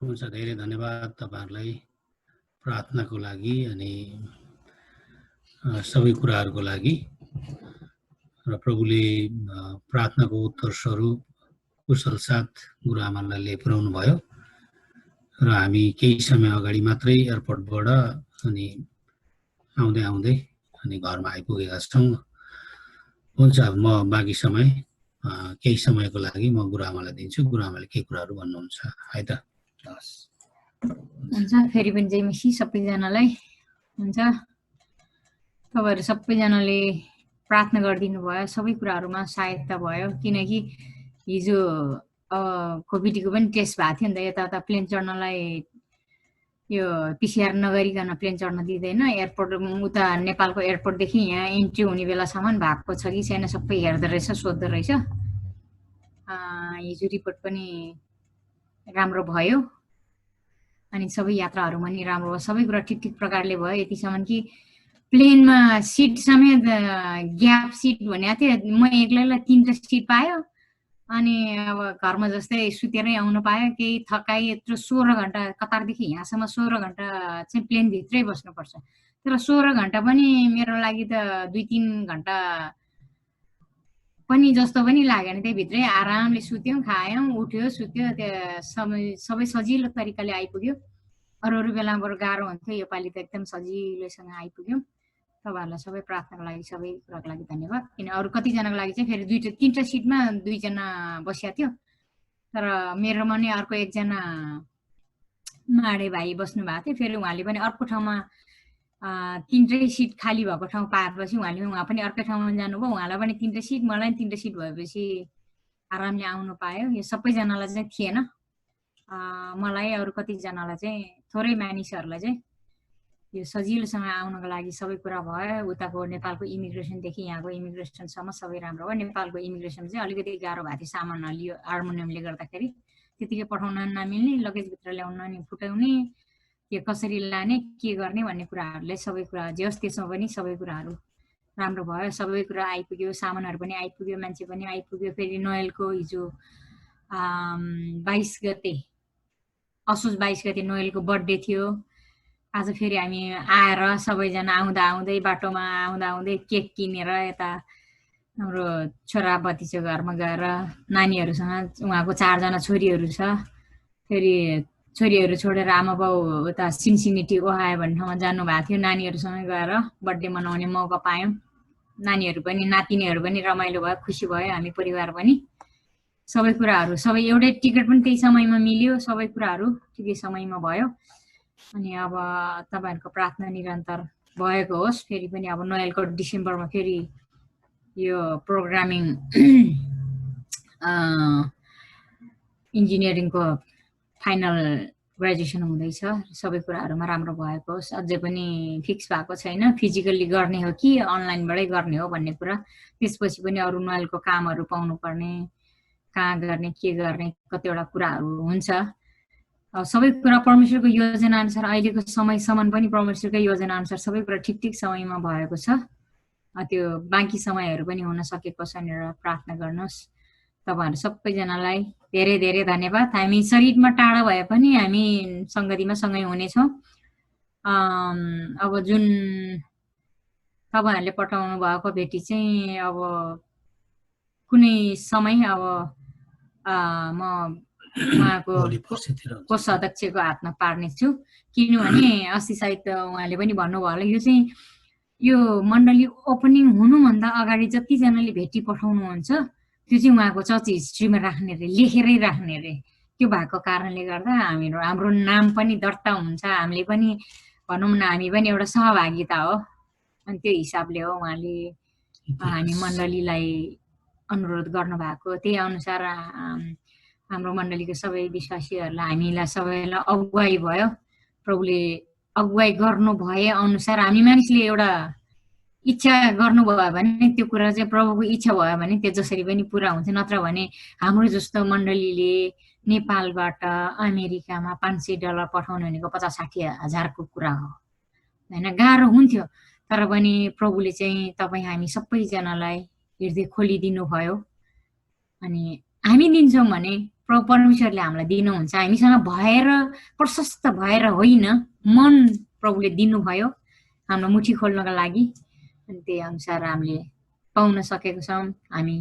हुन्छ धेरै धन्यवाद तपाईहरुलाई प्रार्थनाको लागि अनि सबै कुराहरुको लागि र प्रभुले प्रार्थनाको उत्तर स्वरूप कुशल साथ गुरुआमालाई पुर्याउनु भयो र हामी केही समय अगाडि मात्रै एयरपोर्टबाट अनि आउँदै आउँदै अनि घरमा आइपुगेका छौं हुन्छ म बाँकी समय केही समयको लागि म गुरुआमालाई दिन्छु गुरुआमाले के कुराहरु भन्नुहुन्छ है त हुन्छ फेरि पनि जय मसीह सबैजनालाई हुन्छ तपाईहरु सबैजनाले प्रार्थना गरिदिनु भयो सबै कुराहरुमा सहायता भयो किनकि हिजो कोभिडको पनि टेस्ट भएको थियो नि त यता प्लेन चढ्नलाई यो पीसीआर नगरिकन प्लेन चढ्न दिँदैन एयरपोर्ट उता नेपालको एयरपोर्ट देखि यहाँ इन्ट्री हुने बेलासम्म भएको छ कि छैन सबै हेर्दै रहेछ सोध्दै रहेछ हिजो रिपोर्ट पनि राम्रो भयो अनि सबै यात्राहरु पनि राम्रो भयो सबै कुरा ठिक प्रकारले भयो यतिसम्म कि प्लेनमा सिट समेत ग्याप सिट भनेको थियो म एक्लैलाई 3टा सिट पायो अनि अब घरमा जस्तै सुतेरै आउन पायो केही थकाइ यत्रो 16 घण्टा कतारदेखि यहाँसम्म 16 घण्टा चाहिँ प्लेन भित्रै बस्नुपर्छ तर 16 घण्टा पनि मेरो लागि त 2-3 घण्टा पनि जस्तो पनि लागेन त्यही भित्रै आरामले सुत्यौं खायौं उठ्यो सुत्यो सबै सजिलो तरिकाले आइपुग्यो अरु बेला बरु गाह्रो हुन्थ्यो यो पाली त एकदम सजिलोसँग आइपुग्यौं तपाईँहरूलाई सबै प्रार्थनाको लागि सबै कुराको लागि धन्यवाद। किन अरू कतिजनाको लागि चाहिँ फेरि 3टा सिटमा 2जना बसिया थियो, तर मेरोमा नि अर्को एकजना माडे भाइ बस्नु भएको थियो। फेरि उहाँले पनि अर्को ठाउँमा 3टै सिट खाली भएको ठाउँ पाएपछि उहाँ पनि अर्कै ठाउँमा जानुभयो। उहाँलाई पनि 3टा सिट, मलाई 3टा सिट भएपछि आरामले आउनु पायो। यो सबैजनालाई चाहिँ थिएन, मलाई अरू कतिजनालाई चाहिँ थोरै मानिसहरूलाई चाहिँ यो सजिलोसँग आउनको लागि सबै कुरा भयो। उताको नेपालको इमिग्रेसनदेखि यहाँको इमिग्रेसनसम्म सबै राम्रो भयो। नेपालको इमिग्रेसन चाहिँ अलिकति गाह्रो भएको थियो, सामान हलियो हार्मोनियमले गर्दाखेरि त्यतिकै पठाउन नमिल्ने, लगेजभित्र ल्याउन नि फुटाउने, त्यो कसरी लाने के गर्ने भन्ने कुराहरूले सबै कुरा जे होस् त्यसमा पनि सबै कुराहरू राम्रो भयो। सबै कुरा आइपुग्यो, सामानहरू पनि आइपुग्यो, मान्छे पनि आइपुग्यो। फेरि नोएलको हिजो 22 गते असोज 22 गते नोएलको बर्थडे थियो। आज फेरि हामी आएर सबैजना आउँदै बाटोमा आउँदै केक किनेर यता हाम्रो छोरा भतिजो घरमा गएर नानीहरूसँग, उहाँको 4जना छोरीहरू छ, फेरि छोरीहरू छोडेर आमा बाउ उता सिन्सिनेटी ओहायो भन्ने ठाउँमा जानुभएको थियो। नानीहरूसँग गएर बर्थडे मनाउने मौका पायौँ। नानीहरू पनि नातिनीहरू पनि रमाइलो भयो, खुसी भयो। हामी परिवार पनि सबै कुराहरू सबै एउटै टिकट पनि त्यही समयमा मिल्यो, सबै कुराहरू ठिकै समयमा भयो। अनि अब तपाईँहरूको प्रार्थना निरन्तर भएको होस्। फेरि पनि अब नोएलको डिसेम्बरमा फेरि यो प्रोग्रामिङ इन्जिनियरिङको फाइनल ग्रेजुएसन हुँदैछ। सबै कुराहरूमा राम्रो भएको होस्। अझै पनि फिक्स भएको छैन फिजिकल्ली गर्ने हो कि अनलाइनबाटै गर्ने हो भन्ने कुरा। त्यसपछि पनि अरू नोएलको कामहरू पाउनुपर्ने, कहाँ गर्ने के गर्ने कतिवटा कुराहरू हुन्छ। सबै कुरा परमेश्वरको योजना अनुसार अहिलेको समयसम्म पनि परमेश्वरकै योजना अनुसार सबै कुरा ठिक समयमा भएको छ। त्यो बाँकी समयहरू पनि हुन सकेको छ भनेर प्रार्थना गर्नुहोस्। तपाईँहरू सबैजनालाई धेरै धेरै धन्यवाद। हामी शरीरमा टाढा भए पनि हामी सङ्गतिमा सँगै हुनेछौँ। अब जुन तपाईँहरूले पठाउनु भएको भेटी चाहिँ अब कुनै समय अब म उहाँको कोषाध्यक्षको हातमा पार्नेछु। किनभने अस्ति सायद उहाँले पनि भन्नुभयो होला, यो चाहिँ यो मण्डली ओपनिङ हुनुभन्दा अगाडि जतिजनाले भेटी पठाउनुहुन्छ त्यो चाहिँ उहाँको चर्च हिस्ट्रीमा राख्ने रे, लेखेरै राख्ने रे। त्यो भएको कारणले गर्दा हाम्रो नाम पनि दर्ता हुन्छ। हामीले पनि भनौँ न हामी पनि एउटा सहभागिता हो। अनि त्यो हिसाबले हो उहाँले हामी मण्डलीलाई अनुरोध गर्नुभएको। त्यही अनुसार हाम्रो मण्डलीको सबै विश्वासीहरूलाई हामीलाई सबैलाई अगुवाई भयो। प्रभुले अगुवाई गर्नु भए अनुसार हामी मानिसले एउटा इच्छा गर्नुभयो भने त्यो कुरा चाहिँ प्रभुको इच्छा भयो भने त्यो जसरी पनि पुरा हुन्छ। नत्र भने हाम्रो जस्तो मण्डलीले नेपालबाट अमेरिकामा $500 पठाउनु भनेको 50-60 हजारको कुरा हो होइन, गाह्रो हुन्थ्यो। तर पनि प्रभुले चाहिँ तपाईँ हामी सबैजनालाई हृदय खोलिदिनु भयो। अनि हामी दिन्छौँ भने परमेश्वरले हामीलाई दिनुहुन्छ। हामीसँग भएर प्रशस्त भएर होइन, मन प्रभुले दिनुभयो हाम्रो मुठी खोल्नको लागि। अनि त्यही अनुसार हामीले पाउन सकेको छौँ। हामी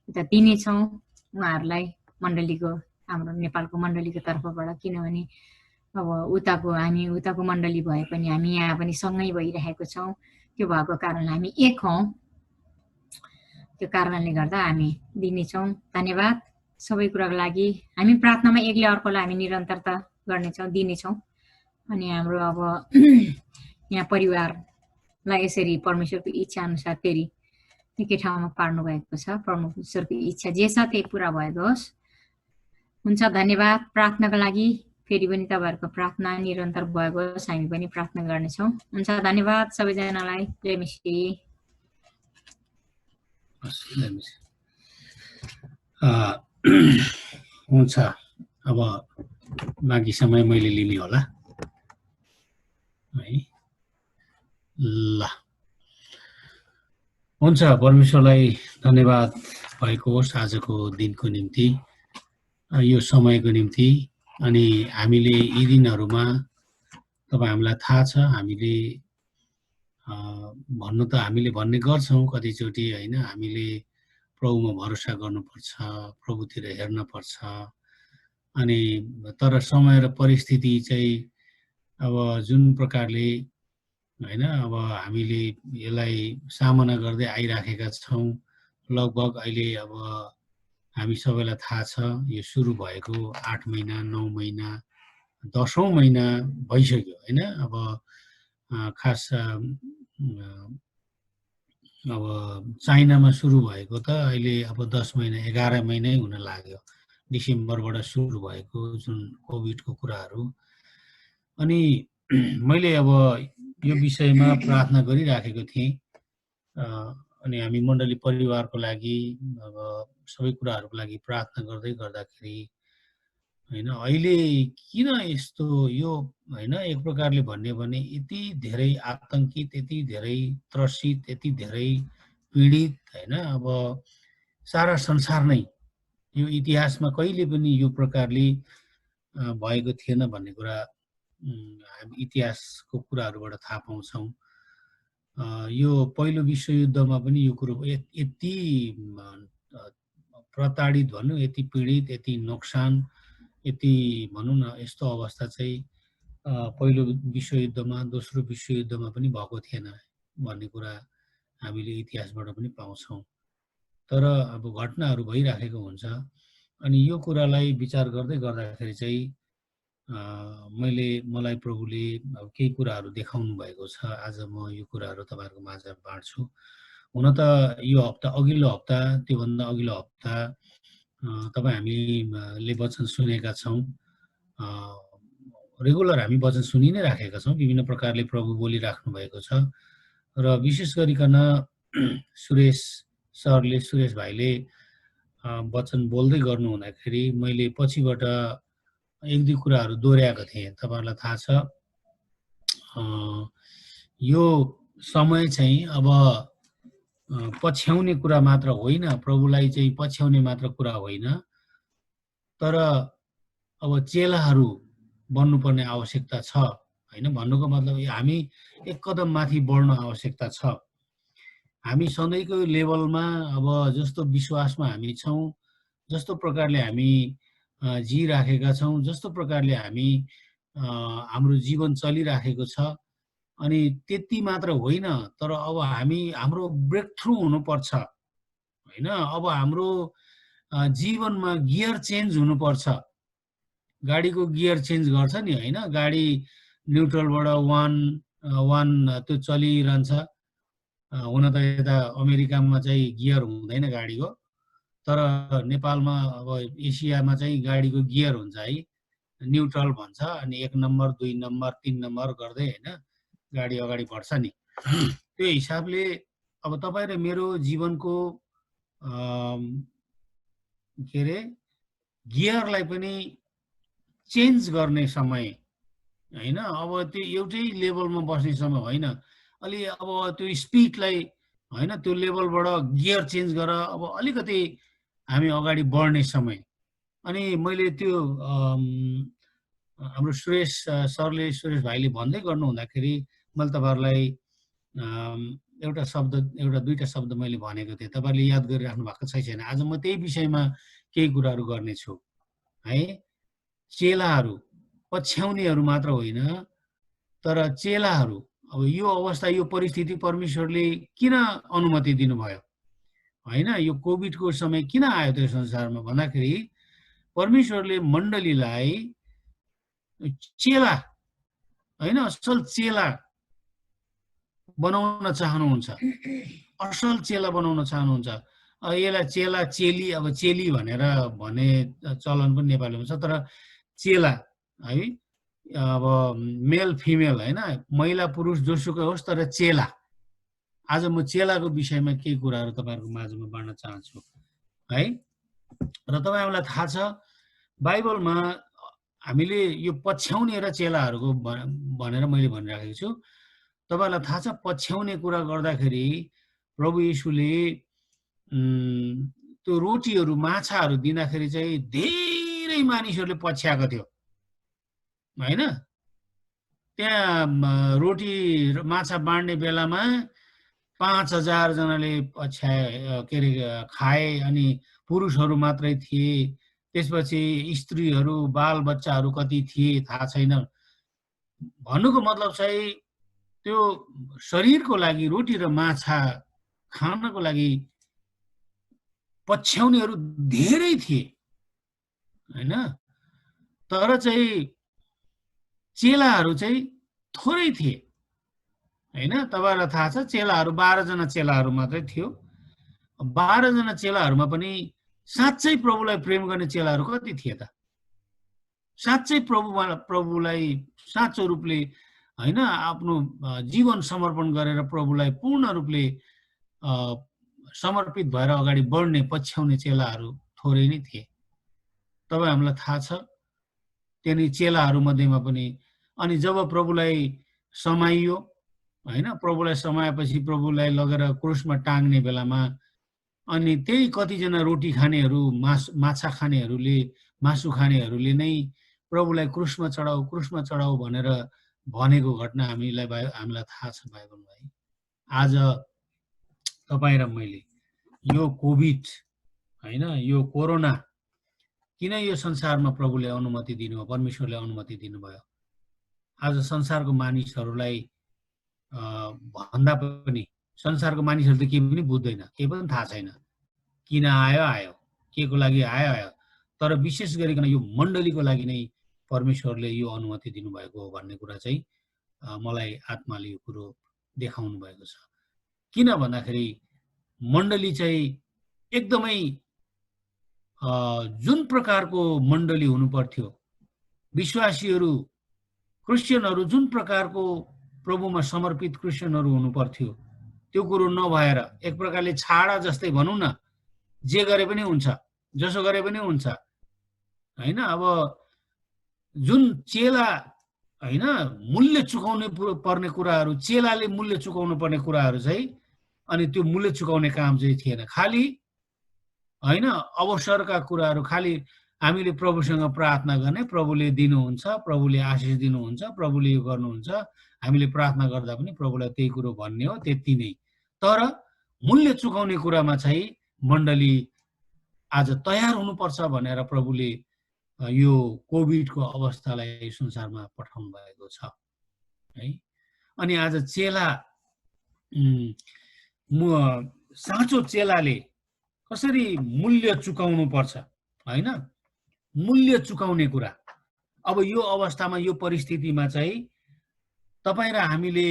उता दिनेछौँ उहाँहरूलाई मण्डलीको, हाम्रो नेपालको मण्डलीको तर्फबाट। किनभने अब हामी उताको मण्डली भए पनि हामी यहाँ पनि सँगै भइरहेको छौँ। त्यो भएको कारणले हामी एक हौँ। त्यो कारणले गर्दा हामी दिनेछौँ। धन्यवाद सबै कुराको लागि। हामी प्रार्थनामा एकले अर्कोलाई हामी निरन्तरता गर्नेछौँ, दिनेछौँ। अनि हाम्रो अब यहाँ परिवारलाई यसरी परमेश्वरको इच्छा अनुसार फेरि एकै ठाउँमा पार्नु भएको छ। परमेश्वरको इच्छा जे छ त्यही पुरा भएको होस्। हुन्छ, धन्यवाद। प्रार्थनाको लागि फेरि पनि तपाईँहरूको प्रार्थना निरन्तर भएको होस्। हामी पनि प्रार्थना गर्नेछौँ। हुन्छ, धन्यवाद सबैजनालाई। जय मसीह। हुन्छ, अब बाँकी समय मैले लिने होला है। ल हुन्छ, परमेश्वरलाई धन्यवाद भएको होस् आजको दिनको निम्ति, यो समयको निम्ति। अनि हामीले यी दिनहरूमा तपाईँ हामीलाई थाहा छ, हामीले भन्नु त हामीले भन्ने गर्छौँ कतिचोटि होइन, हामीले प्रभुमा भरोसा गर्नुपर्छ, प्रभुतिर हेर्नुपर्छ। अनि तर समय र परिस्थिति चाहिँ अब जुन प्रकारले होइन। अब हामीले यसलाई सामना गर्दै आइराखेका छौँ। लगभग अहिले अब हामी सबैलाई थाहा छ यो सुरु भएको 8 महिना 9 महिना 10औं महिना भइसक्यो होइन। अब खास अब चाइनामा सुरु भएको त अहिले अब 10 महिना 11 महिनै हुन लाग्यो, डिसेम्बरबाट सुरु भएको जुन कोभिडको कुराहरू। अनि मैले अब यो विषयमा प्रार्थना गरिराखेको थिएँ। अनि हामी मण्डली परिवारको लागि अब सबै कुराहरूको लागि प्रार्थना गर्दै गर्दाखेरि होइन अहिले किन यस्तो यो होइन, एक प्रकारले भन्यो भने यति धेरै आतङ्कित, यति धेरै त्रसित, यति धेरै पीडित होइन। अब सारा संसार नै यो इतिहासमा कहिले पनि यो प्रकारले भएको थिएन भन्ने कुरा हामी इतिहासको कुराहरूबाट थाहा पाउँछौँ। यो पहिलो विश्वयुद्धमा पनि यो कुरो यति प्रताडित भनौँ, यति पीडित, यति नोक्सान, यति भनौँ न यस्तो अवस्था चाहिँ पहिलो विश्वयुद्धमा दोस्रो विश्वयुद्धमा पनि भएको थिएन भन्ने कुरा हामीले इतिहासबाट पनि पाउँछौँ। तर अब घटनाहरू भइराखेको हुन्छ। अनि यो कुरालाई विचार गर्दै गर्दाखेरि चाहिँ मलाई प्रभुले अब केही कुराहरू देखाउनु भएको छ। आज म यो कुराहरू तपाईँहरूको माझ बाँड्छु। हुन त यो हप्ता, अघिल्लो हप्ता, त्योभन्दा अघिल्लो हप्ता तपाईँ हामीले वचन सुनेका छौँ। रेगुलर हामी वचन सुनि नै राखेका छौँ। विभिन्न प्रकारले प्रभु बोलिराख्नु भएको छ। र विशेष गरिकन सुरेश भाइले वचन बोल्दै गर्नु हुँदाखेरि मैले पछिबाट एक दुई कुराहरू दोहोऱ्याएको थिएँ। तपाईँहरूलाई थाहा छ यो समय चाहिँ अब पछ्याउने कुरा मात्र होइन, प्रभुलाई चाहिँ पछ्याउने मात्र कुरा होइन, तर अब चेलाहरू बन्नुपर्ने आवश्यकता छ होइन। भन्नुको मतलब हामी एक कदम माथि बढ्न आवश्यकता छ। हामी सधैँको लेभलमा अब जस्तो विश्वासमा हामी छौँ, जस्तो प्रकारले हामी जिइराखेका छौँ, जस्तो प्रकारले हामी हाम्रो जीवन चलिराखेको छ, अनि त्यति मात्र होइन, तर अब हाम्रो ब्रेक थ्रु हुनुपर्छ होइन। अब हाम्रो जीवनमा गियर चेन्ज हुनुपर्छ। गाडीको गियर चेन्ज गर्छ नि होइन, गाडी न्युट्रलबाट वान त्यो चलिरहन्छ। हुन त यता अमेरिकामा चाहिँ गियर हुँदैन गाडीको, तर नेपालमा अब एसियामा चाहिँ गाडीको गियर हुन्छ है, न्युट्रल भन्छ। अनि 1 नम्बर 2 नम्बर 3 नम्बर गर्दै होइन गाडी अगाडि बढ्छ नि। त्यो हिसाबले अब तपाईँ र मेरो जीवनको के अरे गियरलाई पनि चेन्ज गर्ने समय होइन। अब त्यो एउटै लेभलमा बस्ने समय होइन, अलि अब त्यो स्पिडलाई होइन त्यो लेभलबाट गियर चेन्ज गरेर अब अलिकति हामी अगाडि बढ्ने समय। अनि मैले त्यो हाम्रो सुरेश भाइले भन्दै गर्नु हुँदाखेरि मैले तपाईँहरूलाई एउटा दुईटा शब्द मैले भनेको थिएँ। तपाईँहरूले याद गरिराख्नु भएको छैन। आज म त्यही विषयमा केही कुराहरू गर्नेछु है। चेलाहरू पछ्याउनेहरू मात्र होइन, तर चेलाहरू। अब यो अवस्था, यो परिस्थिति परमेश्वरले किन अनुमति दिनुभयो होइन, यो कोभिडको समय किन आयो त्यो संसारमा भन्दाखेरि परमेश्वरले मण्डलीलाई चेला होइन, असल चेला बनाउन चाहनुहुन्छ, असल चेला बनाउन चाहनुहुन्छ। यसलाई चेला चेली, अब चेली भनेर भने चलन पनि नेपालीमा छ, तर चेला है अब मेल फिमेल होइन, महिला पुरुष जोसुकै होस्, तर चेला। आज म चेलाको विषयमा केही कुराहरू तपाईँहरूको माझमा बाँड्न चाहन्छु है। र तपाईँहरूलाई थाहा छ बाइबलमा हामीले यो पछ्याउने र चेलाहरूको भनेर मैले भनिराखेको छु। तपाईँहरूलाई थाहा छ पछ्याउने कुरा गर्दाखेरि प्रभु येशूले त्यो रोटीहरू माछाहरू दिँदाखेरि चाहिँ धेरै मानिसहरूले पछ्याएको थियो होइन। त्यहाँ रोटी माछा बाँड्ने बेलामा 5000 जनाले के अरे खाए, अनि पुरुषहरू मात्रै थिए। त्यसपछि स्त्रीहरू बालबच्चाहरू कति थिए थाहा छैन। भन्नुको मतलब चाहिँ त्यो शरीरको लागि रोटी र माछा खानको लागि पछ्याउनेहरू धेरै थिए हैन, तर चाहिँ चेलाहरू चाहिँ थोरै थिए हैन। तपाईहरुलाई थाहा छ चेलाहरू 12 जना चेलाहरू मात्रै थियो। 12 जना चेलाहरूमा पनि साच्चै प्रभुलाई प्रेम गर्ने चेलाहरू कति थिए त? साच्चै प्रभुलाई साँचो रूपले हैन आफ्नो जीवन समर्पण गरेर प्रभुलाई पूर्ण रूपले समर्पित भएर अगाडि बढ्ने पछ्याउने चेलाहरू थोरै नै थिए। तपाईँ हामीलाई थाहा छ त्यनी चेलाहरू मध्येमा पनि अनि जब प्रभुलाई समाइयो हैन, प्रभुलाई समाएपछि प्रभुलाई लगेर क्रुसमा टाङ्ने बेलामा अनि त्यही कतिजना रोटी खानेहरू माछा खानेहरूले मासु खानेहरूले नै प्रभुलाई क्रुसमा चढाऊ भनेर भनेको घटना हामीलाई थाहा छ बाइबलमा है। आज तपाईँ र मैले यो कोभिड हैन, यो कोरोना किन यो संसारमा प्रभुले अनुमति दिनुभयो, परमेश्वरले अनुमति दिनुभयो? आज संसारको मानिसहरूलाई भन्दा पनि संसारको मानिसहरू त केही पनि बुझ्दैन, केही पनि थाहा छैन, किन आयो के को लागि आयो, तर विशेष गरिकन यो मण्डलीको लागि नै परमेश्वरले यो अनुमति दिनुभएको हो भन्ने कुरा चाहिँ मलाई आत्माले यो कुरो देखाउनु भएको छ। किन भन्दाखेरि मण्डली चाहिँ एकदमै जुन प्रकारको मण्डली हुनु पर्थ्यो, विश्वासीहरू क्रिस्चियनहरू जुन प्रकारको प्रभुमा समर्पित क्रिस्चियनहरू हुनु पर्थ्यो त्यो कुरो नभएर एक प्रकारले छाडा जस्तै भनौँ न, जे गरे पनि हुन्छ, जसो गरे पनि हुन्छ हैन। अब जुन चेला हैन मूल्य चुकाउनु पर्ने कुराहरू, चेलाले मूल्य चुकाउनु पर्ने कुराहरू चाहिँ अनि त्यो मूल्य चुकाउने काम चाहिँ थिएन। खाली हैन अवसरका कुराहरू, खाली हामीले प्रभुसँग प्रार्थना गर्ने, प्रभुले दिनुहुन्छ, प्रभुले आशिष दिनुहुन्छ, प्रभुले यो गर्नुहुन्छ, हामीले प्रार्थना गर्दा पनि प्रभुलाई त्यही कुरो भन्ने हो, त्यति नै। तर मूल्य चुकाउने कुरामा चाहिँ मण्डली आज तयार हुनुपर्छ भनेर प्रभुले यो कोभिडको अवस्थालाई संसारमा पठाउनु भएको छ है। अनि आज चेला साँचो चेलाले कसरी मूल्य चुकाउनु पर्छ हैन, मूल्य चुकाउने कुरा। अब यो अवस्थामा यो परिस्थितिमा चाहिँ तपाईँ र हामीले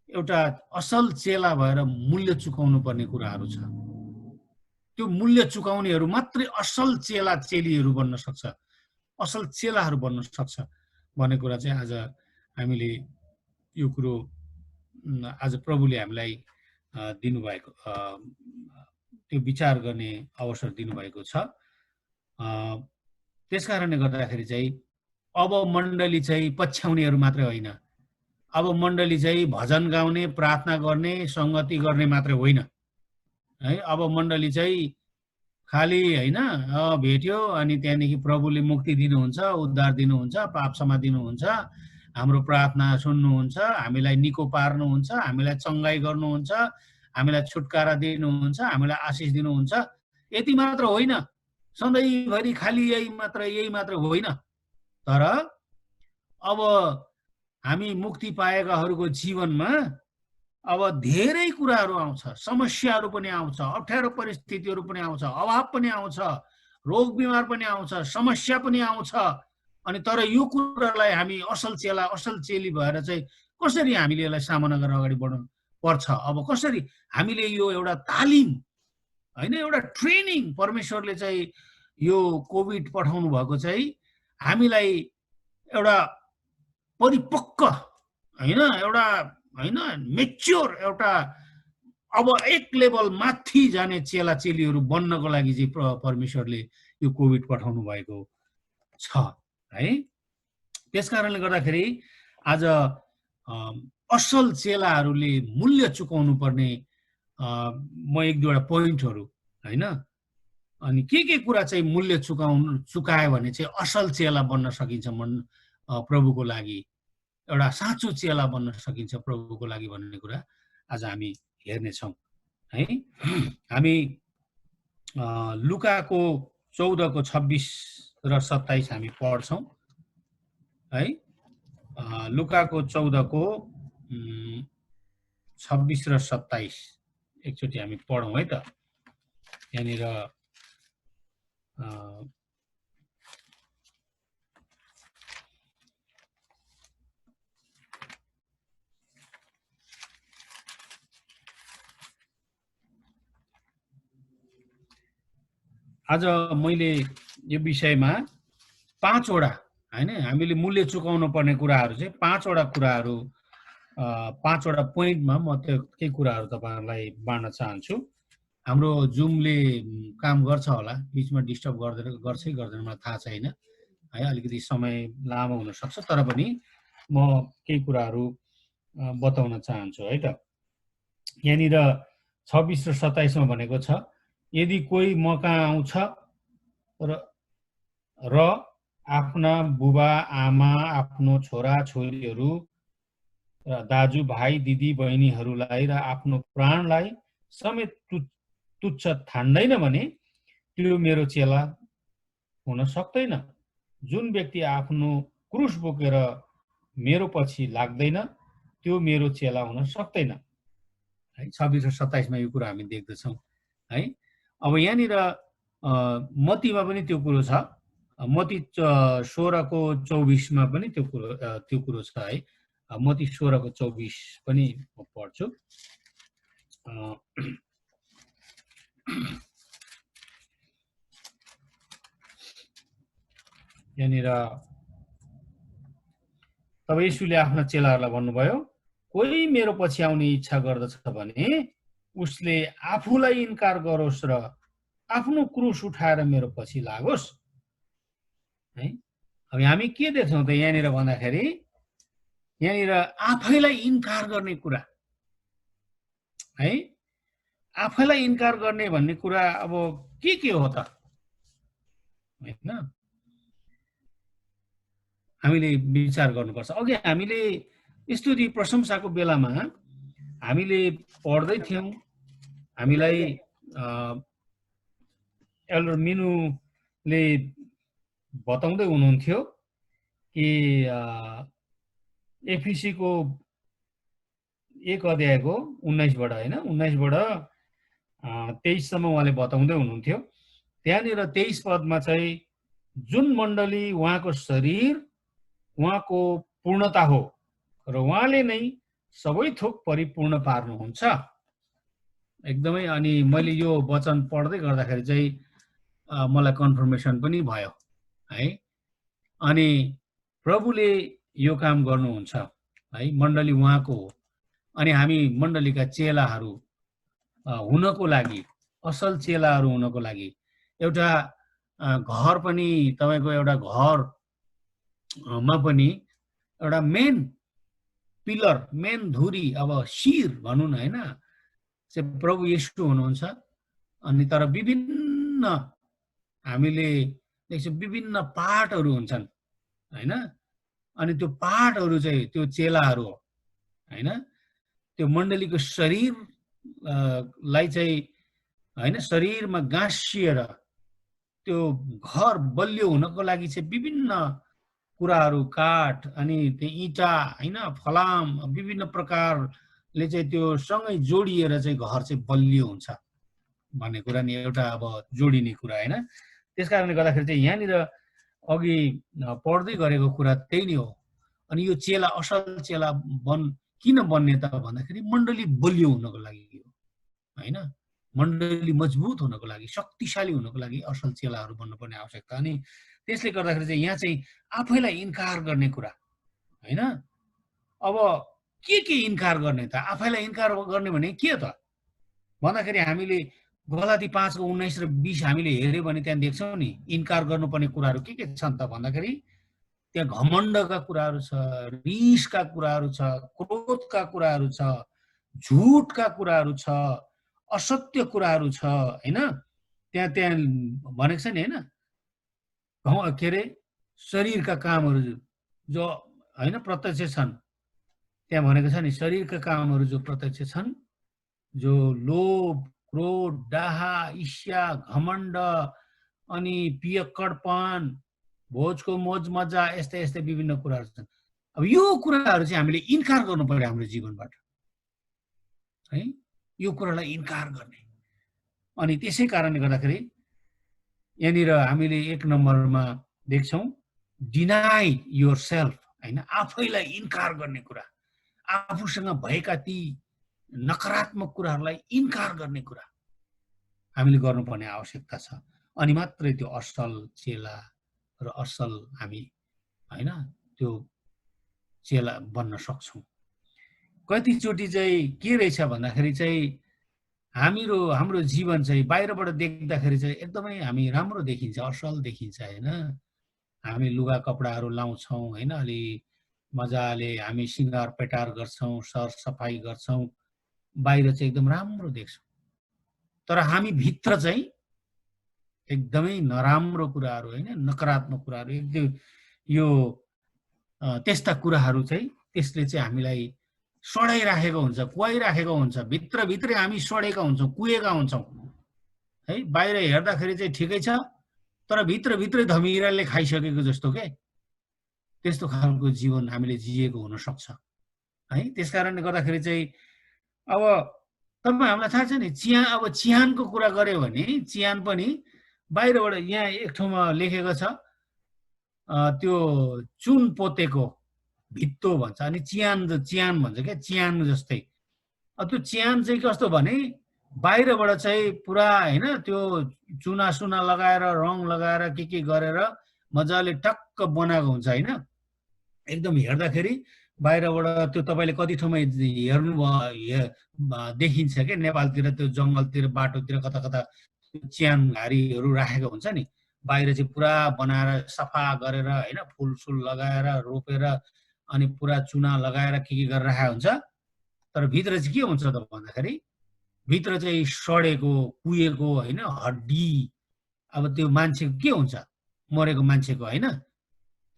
एउटा असल चेला भएर मूल्य चुकाउनु पर्ने कुराहरू छ। त्यो मूल्य चुकाउनेहरू मात्रै असल चेला चेलीहरू बन्न सक्छ, असल चेलाहरू बन्न सक्छ भन्ने कुरा चाहिँ आज हामीले यो कुरो आज प्रभुले हामीलाई दिनुभएको त्यो विचार गर्ने अवसर दिनुभएको छ। त्यसकारणले गर्दाखेरि चाहिँ अब मण्डली चाहिँ पछ्याउनेहरू मात्रै होइन, अब मण्डली चाहिँ भजन गाउने, प्रार्थना गर्ने, संगति गर्ने मात्रै होइन है। अब मण्डली चाहिँ खाली हैन भेट्यो अनि त्यहाँदेखि प्रभुले मुक्ति दिनुहुन्छ, उद्धार दिनुहुन्छ, पाप क्षमा दिनुहुन्छ, हाम्रो प्रार्थना सुन्नुहुन्छ, हामीलाई निको पार्नुहुन्छ, हामीलाई चङ्गाई गर्नुहुन्छ, हामीलाई छुटकारा दिनुहुन्छ, हामीलाई आशिष दिनुहुन्छ, यति मात्र होइन, सधैँभरि खाली यही मात्र होइन। तर अब हामी मुक्ति पाएकाहरूको जीवनमा अब धेरै कुराहरू आउँछ, समस्याहरू पनि आउँछ, अप्ठ्यारो परिस्थितिहरू पनि आउँछ, अभाव पनि आउँछ, रोग बिमार पनि आउँछ, समस्या पनि आउँछ। अनि तर यो कुरालाई हामी असल चेला असल चेली भएर चाहिँ कसरी हामीले यसलाई सामना गरेर अगाडि बढ्नु पर्छ? अब कसरी हामीले यो एउटा तालिम हैन, एउटा ट्रेनिङ परमेश्वरले चाहिँ यो कोभिड पठाउनु भएको चाहिँ हामीलाई एउटा परिपक्व हैन, एउटा हैन मेच्योर, एउटा अब एक लेभल माथि जाने चेला चेलीहरू बन्नको लागि चाहिँ परमेश्वरले यो कोभिड पठाउनु भएको छ है। त्यसकारणले गर्दाखेरि आज असल चेलाहरूले मूल्य चुकाउनु पर्ने म एक दुईवटा पोइन्टहरू हैन, अनि के कुरा चाहिँ मूल्य चुकायो भने चाहिँ असल चेला बन्न सकिन्छ प्रभुको लागि, एउटा साँचो चेला बन्न सकिन्छ प्रभुको लागि भन्ने कुरा आज हामी हेर्नेछौँ है। हामी लुकाको 14को 26 र 27 हामी पढ्छौँ है। लुकाको 14को 26 र 27 एकचोटि हामी पढौँ है त। यहाँनिर आज मैले यो विषयमा 5 वटा हैन हामीले मूल्य चुकाउनु पर्ने कुराहरू चाहिँ 5 वटा कुराहरू 5 वटा पोइन्टमा म त्यो केही कुराहरू तपाईहरुलाई बाँड्न चाहन्छु। हाम्रो जुमले काम गर्छ होला, बीचमा डिस्टर्ब गर्छै गर्दैन मलाई थाहा छैन है, अलिकति समय लामो हुन सक्छ, तर पनि म केही कुराहरू बताउन चाहन्छु है त। यहाँनिर 26 र 27 मा भनेको छ, यदि कोही मकहाँ आउँछ र आफ्ना बुबा आमा, आफ्नो छोरा छोरीहरू, दाजु भाइ दिदी बहिनीहरूलाई र आफ्नो प्राणलाई समेत तुच्छ ठान्दैन भने त्यो मेरो चेला हुन सक्दैन। जुन व्यक्ति आफ्नो क्रुस बोकेर मेरो पछि लाग्दैन त्यो मेरो चेला हुन सक्दैन है। 26 र 27 मा यो कुरा हामी देख्दछौँ है। अब यहाँनिर मत्तीमा पनि त्यो कुरो छ, मत्ती 16 को 24 मा पनि त्यो कुरो छ है। मत्ती 16 को 24 पनि म पढ्छु। यहाँनिर तब येशूले आफ्ना चेलाहरूलाई भन्नुभयो, कोही मेरो पछि आउने इच्छा गर्दछ भने उसले आफूलाई इन्कार गरोस् र आफ्नो क्रुस उठाएर मेरो पछि लागोस् है। अब हामी के देख्छौँ त यहाँनिर भन्दाखेरि, यहाँनिर आफैलाई इन्कार गर्ने कुरा है। आफैलाई इन्कार गर्ने भन्ने कुरा अब के हो त हैन, हामीले विचार गर्नुपर्छ। अघि हामीले स्तुति प्रशंसाको बेलामा हामीले पढ्दै थियौं, हामीलाई एल्डर मिनुले बताउँदै हुनुहुन्थ्यो कि एफिसी को 1 अध्यायको 19 बाट हैन, 19 बाट 23 सम्म उहाँले बताउँदै हुनुहुन्थ्यो। त्यहाँनिर 23 पदमा चाहिँ जुन मण्डली उहाँको शरीर, उहाँको पूर्णता हो र उहाँले नै सबै थोक परिपूर्ण पार्नुहुन्छ एकदमै। अनि मैले यो वचन पढ्दै गर्दाखेरि चाहिँ मलाई कन्फर्मेसन पनि भयो है। अनि प्रभुले यो काम गर्नुहुन्छ है, मण्डली उहाँको हो। अनि हामी मण्डलीका चेलाहरू हुनको लागि, असल चेलाहरू हुनको लागि एउटा घर पनि, तपाईको एउटा घरमा पनि एउटा मेन पिलर, मेन धुरी, अब शिर भनौँ न हैन, चाहिँ प्रभु येशू हुनुहुन्छ। अनि तर विभिन्न हामीले देख्छौँ विभिन्न पार्टहरू हुन्छन् हैन। अनि त्यो पार्टहरू चाहिँ त्यो चेलाहरू हो हैन। त्यो मण्डलीको शरीर लाई चाहिँ हैन, शरीरमा गाँसिएर त्यो घर बलियो हुनको लागि चाहिँ विभिन्न कुराहरू, काठ अनि त्यो इटा हैन, फलाम, विभिन्न प्रकारले चाहिँ त्यो सँगै जोडिएर चाहिँ घर चाहिँ बलियो हुन्छ भन्ने कुरा नि एउटा अब जोडिने कुरा हैन। त्यसकारणले गर्दाखेरि चाहिँ यहाँनिर अघि पढ्दै गरेको कुरा त्यही नै हो। अनि यो चेला, असल चेला किन बन्ने त भन्दाखेरि मण्डली बलियो हुनको लागि हो हैन। मण्डली मजबुत हुनको लागि, शक्तिशाली हुनको लागि असल चेलाहरू बन्नुपर्ने आवश्यकता। अनि त्यसले गर्दाखेरि चाहिँ यहाँ चाहिँ आफैलाई इन्कार गर्ने कुरा हैन। अब के इन्कार गर्ने त? आफैलाई इन्कार गर्ने भने के त भन्दाखेरि हामीले गलाती 5 को 19 र 20 हामीले हेर्यो भने त्यहाँ देख्छौँ नि, इन्कार गर्नुपर्ने कुराहरू के छन् त भन्दाखेरि त्यहाँ घमण्डका कुराहरू छ, रिसका कुराहरू छ, क्रोधका कुराहरू छ, झुटका कुराहरू छ, असत्य कुराहरू छ हैन। त्यहाँ भनेको छ नि हैन, के अरे शरीरका कामहरू जो हैन प्रत्यक्ष छन्। त्यहाँ भनेको छ नि, शरीरका कामहरू जो प्रत्यक्ष छन्, जो लोभ, क्रोध, डाहा, ईर्ष्या, घमण्ड, अनि पियक्कडपन, भोजको मोज मजा, यस्तै विभिन्न कुराहरू छन्। अब यो कुराहरू चाहिँ हामीले इन्कार गर्नु पर्यो हाम्रो जीवनबाट है, यो कुरालाई इन्कार गर्ने। अनि त्यसै कारणले गर्दाखेरि यहाँनिर हामीले 1 नम्बरमा देख्छौँ डिनाई योर सेल्फ होइन, आफैलाई इन्कार गर्ने कुरा, आफूसँग भएका ती नकारात्मक कुराहरूलाई इन्कार गर्ने कुरा हामीले गर्नुपर्ने आवश्यकता छ। अनि मात्रै त्यो असल चेला र असल हामी होइन त्यो चेला बन्न सक्छौँ। कतिचोटि चाहिँ के रहेछ भन्दाखेरि चाहिँ हाम्रो जीवन चाहिँ बाहिरबाट देख्दाखेरि चाहिँ एकदमै हामी राम्रो देखिन्छ, असल देखिन्छ होइन। हामी लुगा कपडाहरू लाउँछौँ होइन, अलि मजाले हामी सिँगार पेटार गर्छौँ, सरसफाइ गर्छौँ, बाहिर चाहिँ एकदम राम्रो देख्छौँ। तर हामी भित्र चाहिँ एकदमै नराम्रो कुराहरू होइन, नकारात्मक कुराहरू एकदम यो त्यस्ता कुराहरू चाहिँ त्यसले चाहिँ हामीलाई सडाइराखेको हुन्छ, कुहाइराखेको हुन्छ। भित्रभित्रै हामी सडेका हुन्छौँ, कुहेका हुन्छौँ है। बाहिर हेर्दाखेरि चाहिँ ठिकै छ, तर भित्रभित्रै धमिराले खाइसकेको जस्तो के त्यस्तो खालको जीवन हामीले जिएको हुनसक्छ है। त्यस कारणले गर्दाखेरि चाहिँ अब तपाईँ हामीलाई थाहा छ नि, अब चिहानको कुरा गऱ्यो भने चिहान पनि बाहिरबाट यहाँ एक ठाउँमा लेखेको छ त्यो चुन पोतेको भित्तो भन्छ, अनि चिहान भन्छ क्या, चिहान जस्तै। त्यो चिहान चाहिँ कस्तो भने बाहिरबाट चाहिँ पुरा होइन त्यो चुना सुना लगाएर रङ लगाएर के गरेर मजाले टक्क बनाएको हुन्छ होइन। एकदम हेर्दाखेरि बाहिरबाट त्यो तपाईँले कति ठाउँमा हेर्नु देखिन्छ क्या, नेपालतिर त्यो जङ्गलतिर बाटोतिर कता कता चिहान घारीहरू राखेको हुन्छ नि, बाहिर चाहिँ पुरा बनाएर सफा गरेर होइन, फुलसुल लगाएर रोपेर अनि पुरा चुना लगाएर के गरेर राखेको हुन्छ। तर भित्र चाहिँ के हुन्छ त भन्दाखेरि भित्र चाहिँ सडेको कुहेको होइन हड्डी, अब त्यो मान्छेको के हुन्छ, मरेको मान्छेको होइन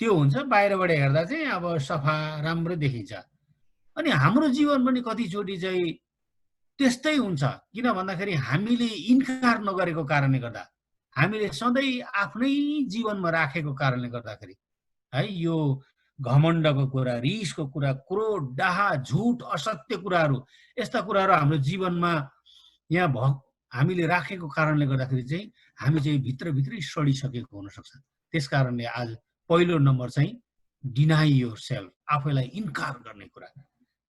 त्यो हुन्छ। बाहिरबाट हेर्दा चाहिँ अब सफा राम्रो देखिन्छ। अनि हाम्रो जीवन पनि कतिचोटि चाहिँ त्यस्तै हुन्छ। किन भन्दाखेरि हामीले इन्कार नगरेको कारणले गर्दा, हामीले सधैँ आफ्नै जीवनमा राखेको कारणले गर्दाखेरि है, यो घमण्डको कुरा, रिसको कुरा, क्रोध, डाहा, झुट, असत्य कुराहरू, यस्ता कुराहरू हाम्रो जीवनमा यहाँ हामीले राखेको कारणले गर्दाखेरि चाहिँ हामी चाहिँ भित्रभित्रै सडिसकेको हुनसक्छ। त्यस कारणले आज पहिलो नम्बर चाहिँ डिनाई योर सेल्फ, आफैलाई इन्कार गर्ने कुरा।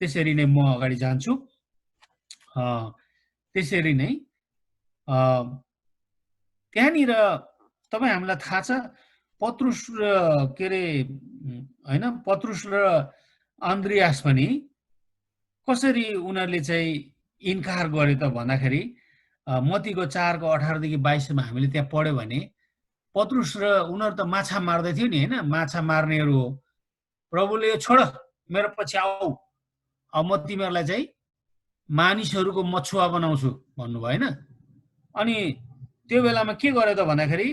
त्यसरी नै म अगाडि जान्छु। त्यसरी नै त्यहाँनिर तपाईँ हामीलाई थाहा छ पत्रुस र के अरे होइन, पत्रुस र अन्द्रियास पनि कसरी उनीहरूले चाहिँ इन्कार गरे त भन्दाखेरि मत्तीको 4:18-22 हामीले त्यहाँ पढ्यो भने पत्रुस र उनीहरू त माछा मार्दै थियो नि होइन, माछा मार्नेहरू हो। प्रभुले छोड मेरो पछि आऊ, अब म तिमीहरूलाई चाहिँ मानिसहरूको मछुवा बनाउँछु भन्नुभयो होइन। अनि त्यो बेलामा के गर्यो त भन्दाखेरि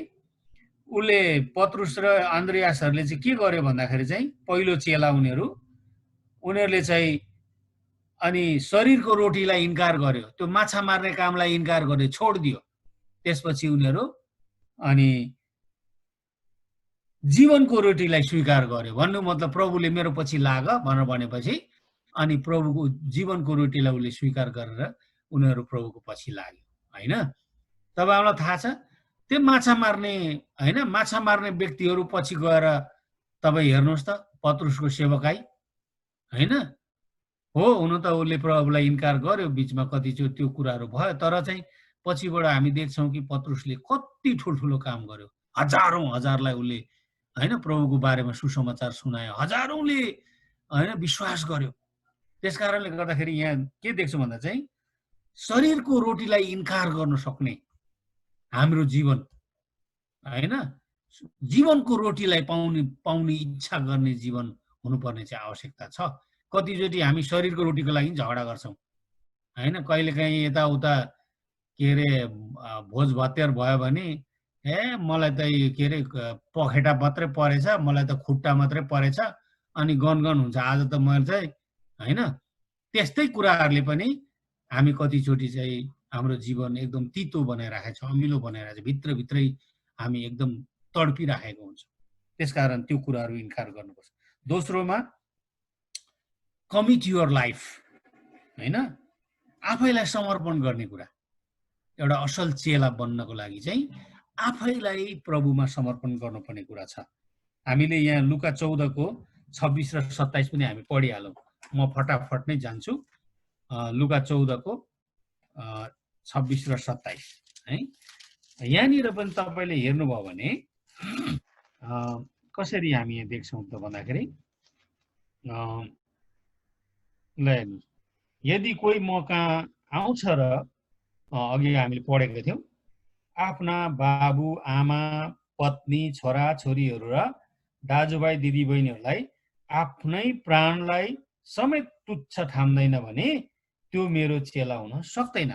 उसले पत्रुस र अन्द्रियासहरूले चाहिँ के गर्यो भन्दाखेरि चाहिँ पहिलो चेला उनीहरूले चाहिँ अनि शरीरको रोटीलाई इन्कार गर्यो, त्यो माछा मार्ने कामलाई इन्कार गर्यो, छोडिदियो। त्यसपछि उनीहरू अनि जीवनको रोटीलाई स्वीकार गर्यो। भन्नु मतलब प्रभुले मेरो पछि लाग भनेर भनेपछि अनि प्रभुको जीवनको रोटीलाई उसले स्वीकार गरेर उनीहरू प्रभुको पछि लाग्यो होइन। तपाईँहरूलाई थाहा छ त्यो माछा मार्ने होइन, माछा मार्ने व्यक्तिहरू पछि गएर तपाईँ हेर्नुहोस् त पत्रुसको सेवकाई होइन हो। हुन त उसले प्रभुलाई इन्कार गर्यो, बिचमा कतिचोटि त्यो कुराहरू भयो, तर चाहिँ पछिबाट हामी देख्छौँ कि पत्रुसले कति ठुल्ठुलो काम गर्यो। हजारलाई उसले होइन प्रभुको बारेमा सुसमाचार सुनायो, हजारौँले होइन विश्वास गर्यो। त्यस कारणले गर्दाखेरि यहाँ के देख्छु भन्दा चाहिँ शरीरको रोटीलाई इन्कार गर्न सक्ने हाम्रो जीवन होइन, जीवनको रोटीलाई पाउने इच्छा गर्ने जीवन हुनुपर्ने चाहिँ आवश्यकता छ। कतिचोटि हामी शरीरको रोटीको लागि झगडा गर्छौँ होइन। कहिलेकाहीँ यताउता के अरे भोज भतेर भयो भने मलाई त के अरे पखेटा मात्रै परेछ, मलाई त खुट्टा मात्रै परेछ, अनि गनगन हुन्छ आज त मैले चाहिँ होइन। त्यस्तै कुराहरूले पनि हामी कतिचोटि चाहिँ हाम्रो जीवन एकदम तितो बनाइराखेको छ, अमिलो बनाइरहेको छ, भित्रभित्रै हामी एकदम तडपिराखेको हुन्छ। त्यसकारण त्यो कुराहरू इन्कार गर्नुपर्छ। दोस्रोमा कमिट युर लाइफ, होइन, आफैलाई समर्पण गर्ने कुरा। एउटा असल चेला बन्नको लागि चाहिँ आफैलाई प्रभुमा समर्पण गर्नुपर्ने कुरा छ। हामीले यहाँ लुका 14 को 26 र 27 पनि हामी पढिहालौँ। म फटाफट नै जान्छु। लुका 14 को 26 र 27 है। यहाँनिर पनि तपाईँले हेर्नुभयो भने कसरी हामी यहाँ देख्छौँ त भन्दाखेरि ल हेर्नुहोस्, यदि कोही म कहाँ आउँछ र अघि हामीले पढेका थियौँ, आफ्ना बाबु आमा पत्नी छोरा छोरीहरू र दाजुभाइ दिदीबहिनीहरूलाई आफ्नै प्राणलाई समेत तुच्छ ठान्दैन भने त्यो मेरो चेला हुन सक्दैन।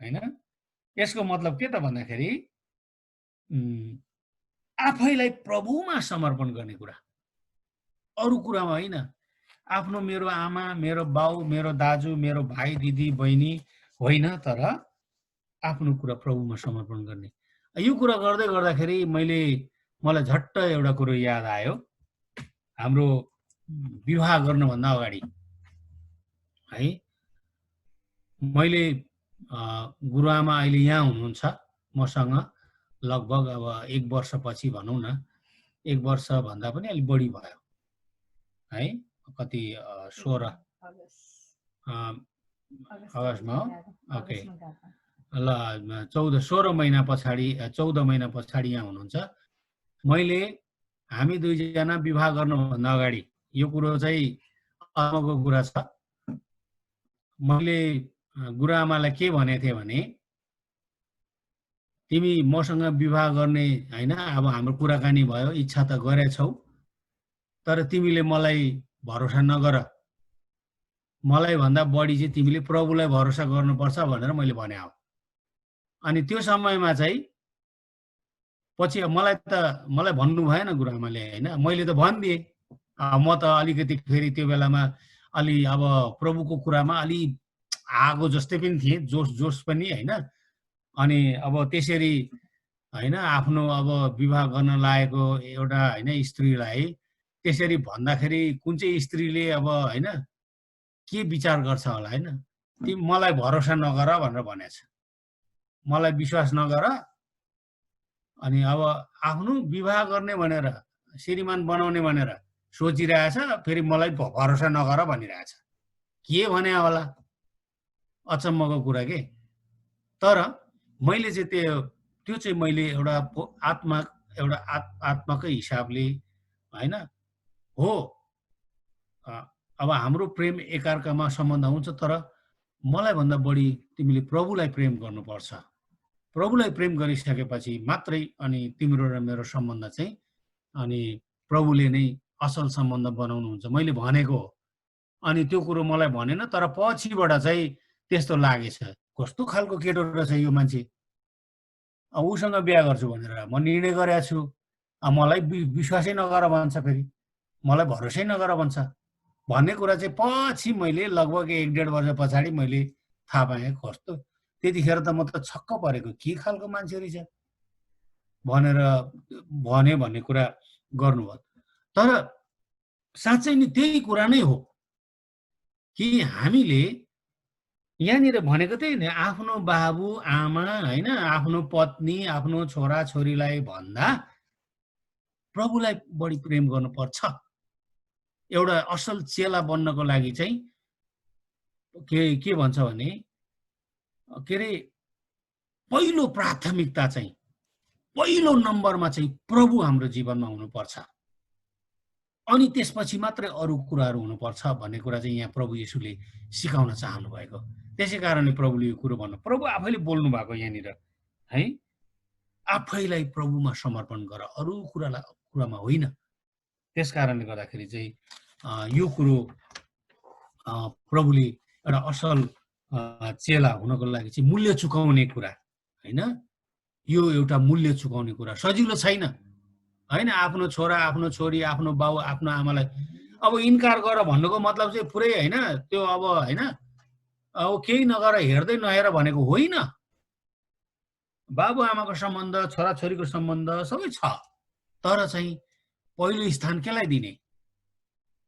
होइन, यसको मतलब के त भन्दाखेरि आफैलाई प्रभुमा समर्पण गर्ने कुरा, अरू कुरामा होइन। आफ्नो मेरो आमा, मेरो बाउ, मेरो दाजु, मेरो भाइ दिदी बहिनी होइन, तर आफ्नो कुरा प्रभुमा समर्पण गर्ने। यो कुरा गर्दै गर्दाखेरि मलाई झट्ट एउटा कुरो याद आयो। हाम्रो विवाह गर्नुभन्दा अगाडि है, मैले गुरुआमा अहिले यहाँ हुनुहुन्छ मसँग, लगभग अब 1 वर्षपछि भनौँ न, 1 वर्ष भन्दा पनि अलिक बढी भयो है। कति 16 अगस्तमा हो। ओके, ल 16 महिना पछाडि 14 महिना पछाडि यहाँ हुनुहुन्छ। हामी दुईजना विवाह गर्नुभन्दा अगाडि यो कुरो चाहिँ आमाको कुरा छ। मैले गुरुआमालाई के भनेको थिएँ भने, तिमी मसँग विवाह गर्ने होइन, अब हाम्रो कुराकानी भयो, इच्छा त गरेछौ, तर तिमीले मलाई भरोसा नगर, मलाई भन्दा बढी चाहिँ तिमीले प्रभुलाई भरोसा गर्नुपर्छ भनेर मैले भने हो। अनि त्यो समयमा चाहिँ पछि मलाई भन्नु भएन गुरुआमाले होइन, मैले त भनिदिएँ। म त अलिकति फेरि त्यो बेलामा अलि अब प्रभुको कुरामा अलि आगो जस्तै पनि थिएँ, जोस पनि होइन। अनि अब त्यसरी होइन, आफ्नो अब विवाह गर्न लागेको एउटा होइन स्त्रीलाई त्यसरी भन्दाखेरि कुन चाहिँ स्त्रीले अब होइन के विचार गर्छ होला होइन। तिमी मलाई भरोसा नगर भनेर भनेछ, मलाई विश्वास नगर। अनि अब आफ्नो विवाह गर्ने भनेर, श्रीमान बनाउने भनेर सोचिरहेछ, फेरि मलाई भरोसा नगर भनिरहेछ। के भने होला, अचम्मको कुरा के। तर मैले चाहिँ त्यो चाहिँ मैले एउटा आत्माकै हिसाबले होइन हो। अब हाम्रो प्रेम एकअर्कामा सम्बन्ध हुन्छ, तर मलाई भन्दा बढी तिमीले प्रभुलाई प्रेम गर्नुपर्छ। प्रभुलाई प्रेम गरिसकेपछि मात्रै अनि तिम्रो र मेरो सम्बन्ध चाहिँ अनि प्रभुले नै असल सम्बन्ध बनाउनुहुन्छ, मैले भनेको हो। अनि त्यो कुरो मलाई भनेन, तर पछिबाट चाहिँ त्यस्तो लागेछ, कस्तो खालको केटो रहेछ यो मान्छे, उसँग बिहा गर्छु भनेर म निर्णय गरेको छु, मलाई विश्वासै नगर भन्छ, फेरि मलाई भरोसै नगर भन्छ भन्ने कुरा चाहिँ पछि मैले लगभग 1-1.5 वर्ष पछाडि मैले थाहा पाएँ। कस्तो, त्यतिखेर त म त छक्क परेको, के खालको मान्छे रहेछ भनेर भन्ने कुरा गर्नुभयो। तर साँच्चै नि त्यही कुरा नै हो कि हामीले यहाँनिर भनेको त्यही नि, आफ्नो बाबु आमा होइन, आफ्नो पत्नी, आफ्नो छोरा छोरीलाई भन्दा प्रभुलाई बढी प्रेम गर्नुपर्छ। एउटा असल चेला बन्नको लागि चाहिँ के भन्छ भने, के अरे, पहिलो प्राथमिकता चाहिँ, पहिलो नम्बरमा चाहिँ प्रभु हाम्रो जीवनमा हुनुपर्छ, अनि त्यसपछि मात्रै अरू कुराहरू हुनुपर्छ भन्ने कुरा चाहिँ यहाँ प्रभु येशूले सिकाउन चाहनु भएको। त्यसै कारणले प्रभुले यो कुरो भन्नु, प्रभु आफैले बोल्नु भएको यहाँनिर है, आफैलाई प्रभुमा समर्पण गर, अरू कुरामा होइन। त्यस कारणले गर्दाखेरि चाहिँ यो कुरो प्रभुले एउटा असल चेला हुनको लागि चाहिँ मूल्य चुकाउने कुरा होइन, यो एउटा मूल्य चुकाउने कुरा सजिलो छैन होइन। आफ्नो छोरा, आफ्नो छोरी, आफ्नो बाउ, आफ्नो आमालाई अब इन्कार गर भन्नुको मतलब चाहिँ पुरै होइन त्यो अब होइन, अब केही नगर, हेर्दै नहेर भनेको होइन। बाबु आमाको सम्बन्ध, छोराछोरीको सम्बन्ध सबै छ, तर चाहिँ पहिलो स्थान केलाई दिने?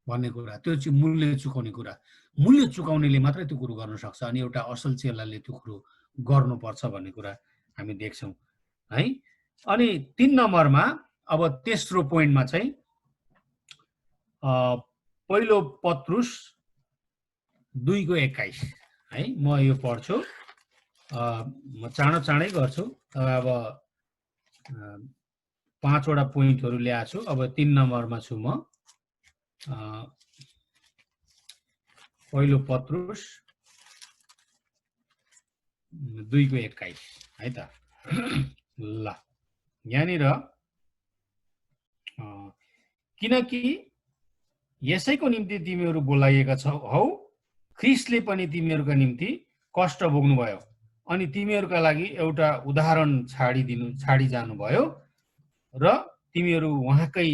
भन्ने कुरा, त्यो चाहिँ मूल्य चुकाउने कुरा। मूल्य चुकाउनेले मात्रै त्यो कुरो गर्न सक्छ अनि एउटा असल चेलाले त्यो कुरो गर्नुपर्छ भन्ने कुरा हामी देख्छौँ है। अनि 3 नम्बरमा अब तेस्रो पोइन्टमा चाहिँ पहिलो पत्रुस 2:21 है, म यो पढ्छु, म चाँडै गर्छु। अब 5 वटा पोइन्टहरू ल्याएको छु। अब 3 नम्बरमा छु म। पहिलो पत्रुस 2:21 है त। ल यहाँनिर किनकि यसैको निम्ति तिमीहरू बोलाइएका हौ, ख्रिस्टले पनि तिमीहरूका निम्ति कष्ट भोग्नुभयो अनि तिमीहरूका लागि एउटा उदाहरण छाडी जानुभयो र तिमीहरू उहाँकै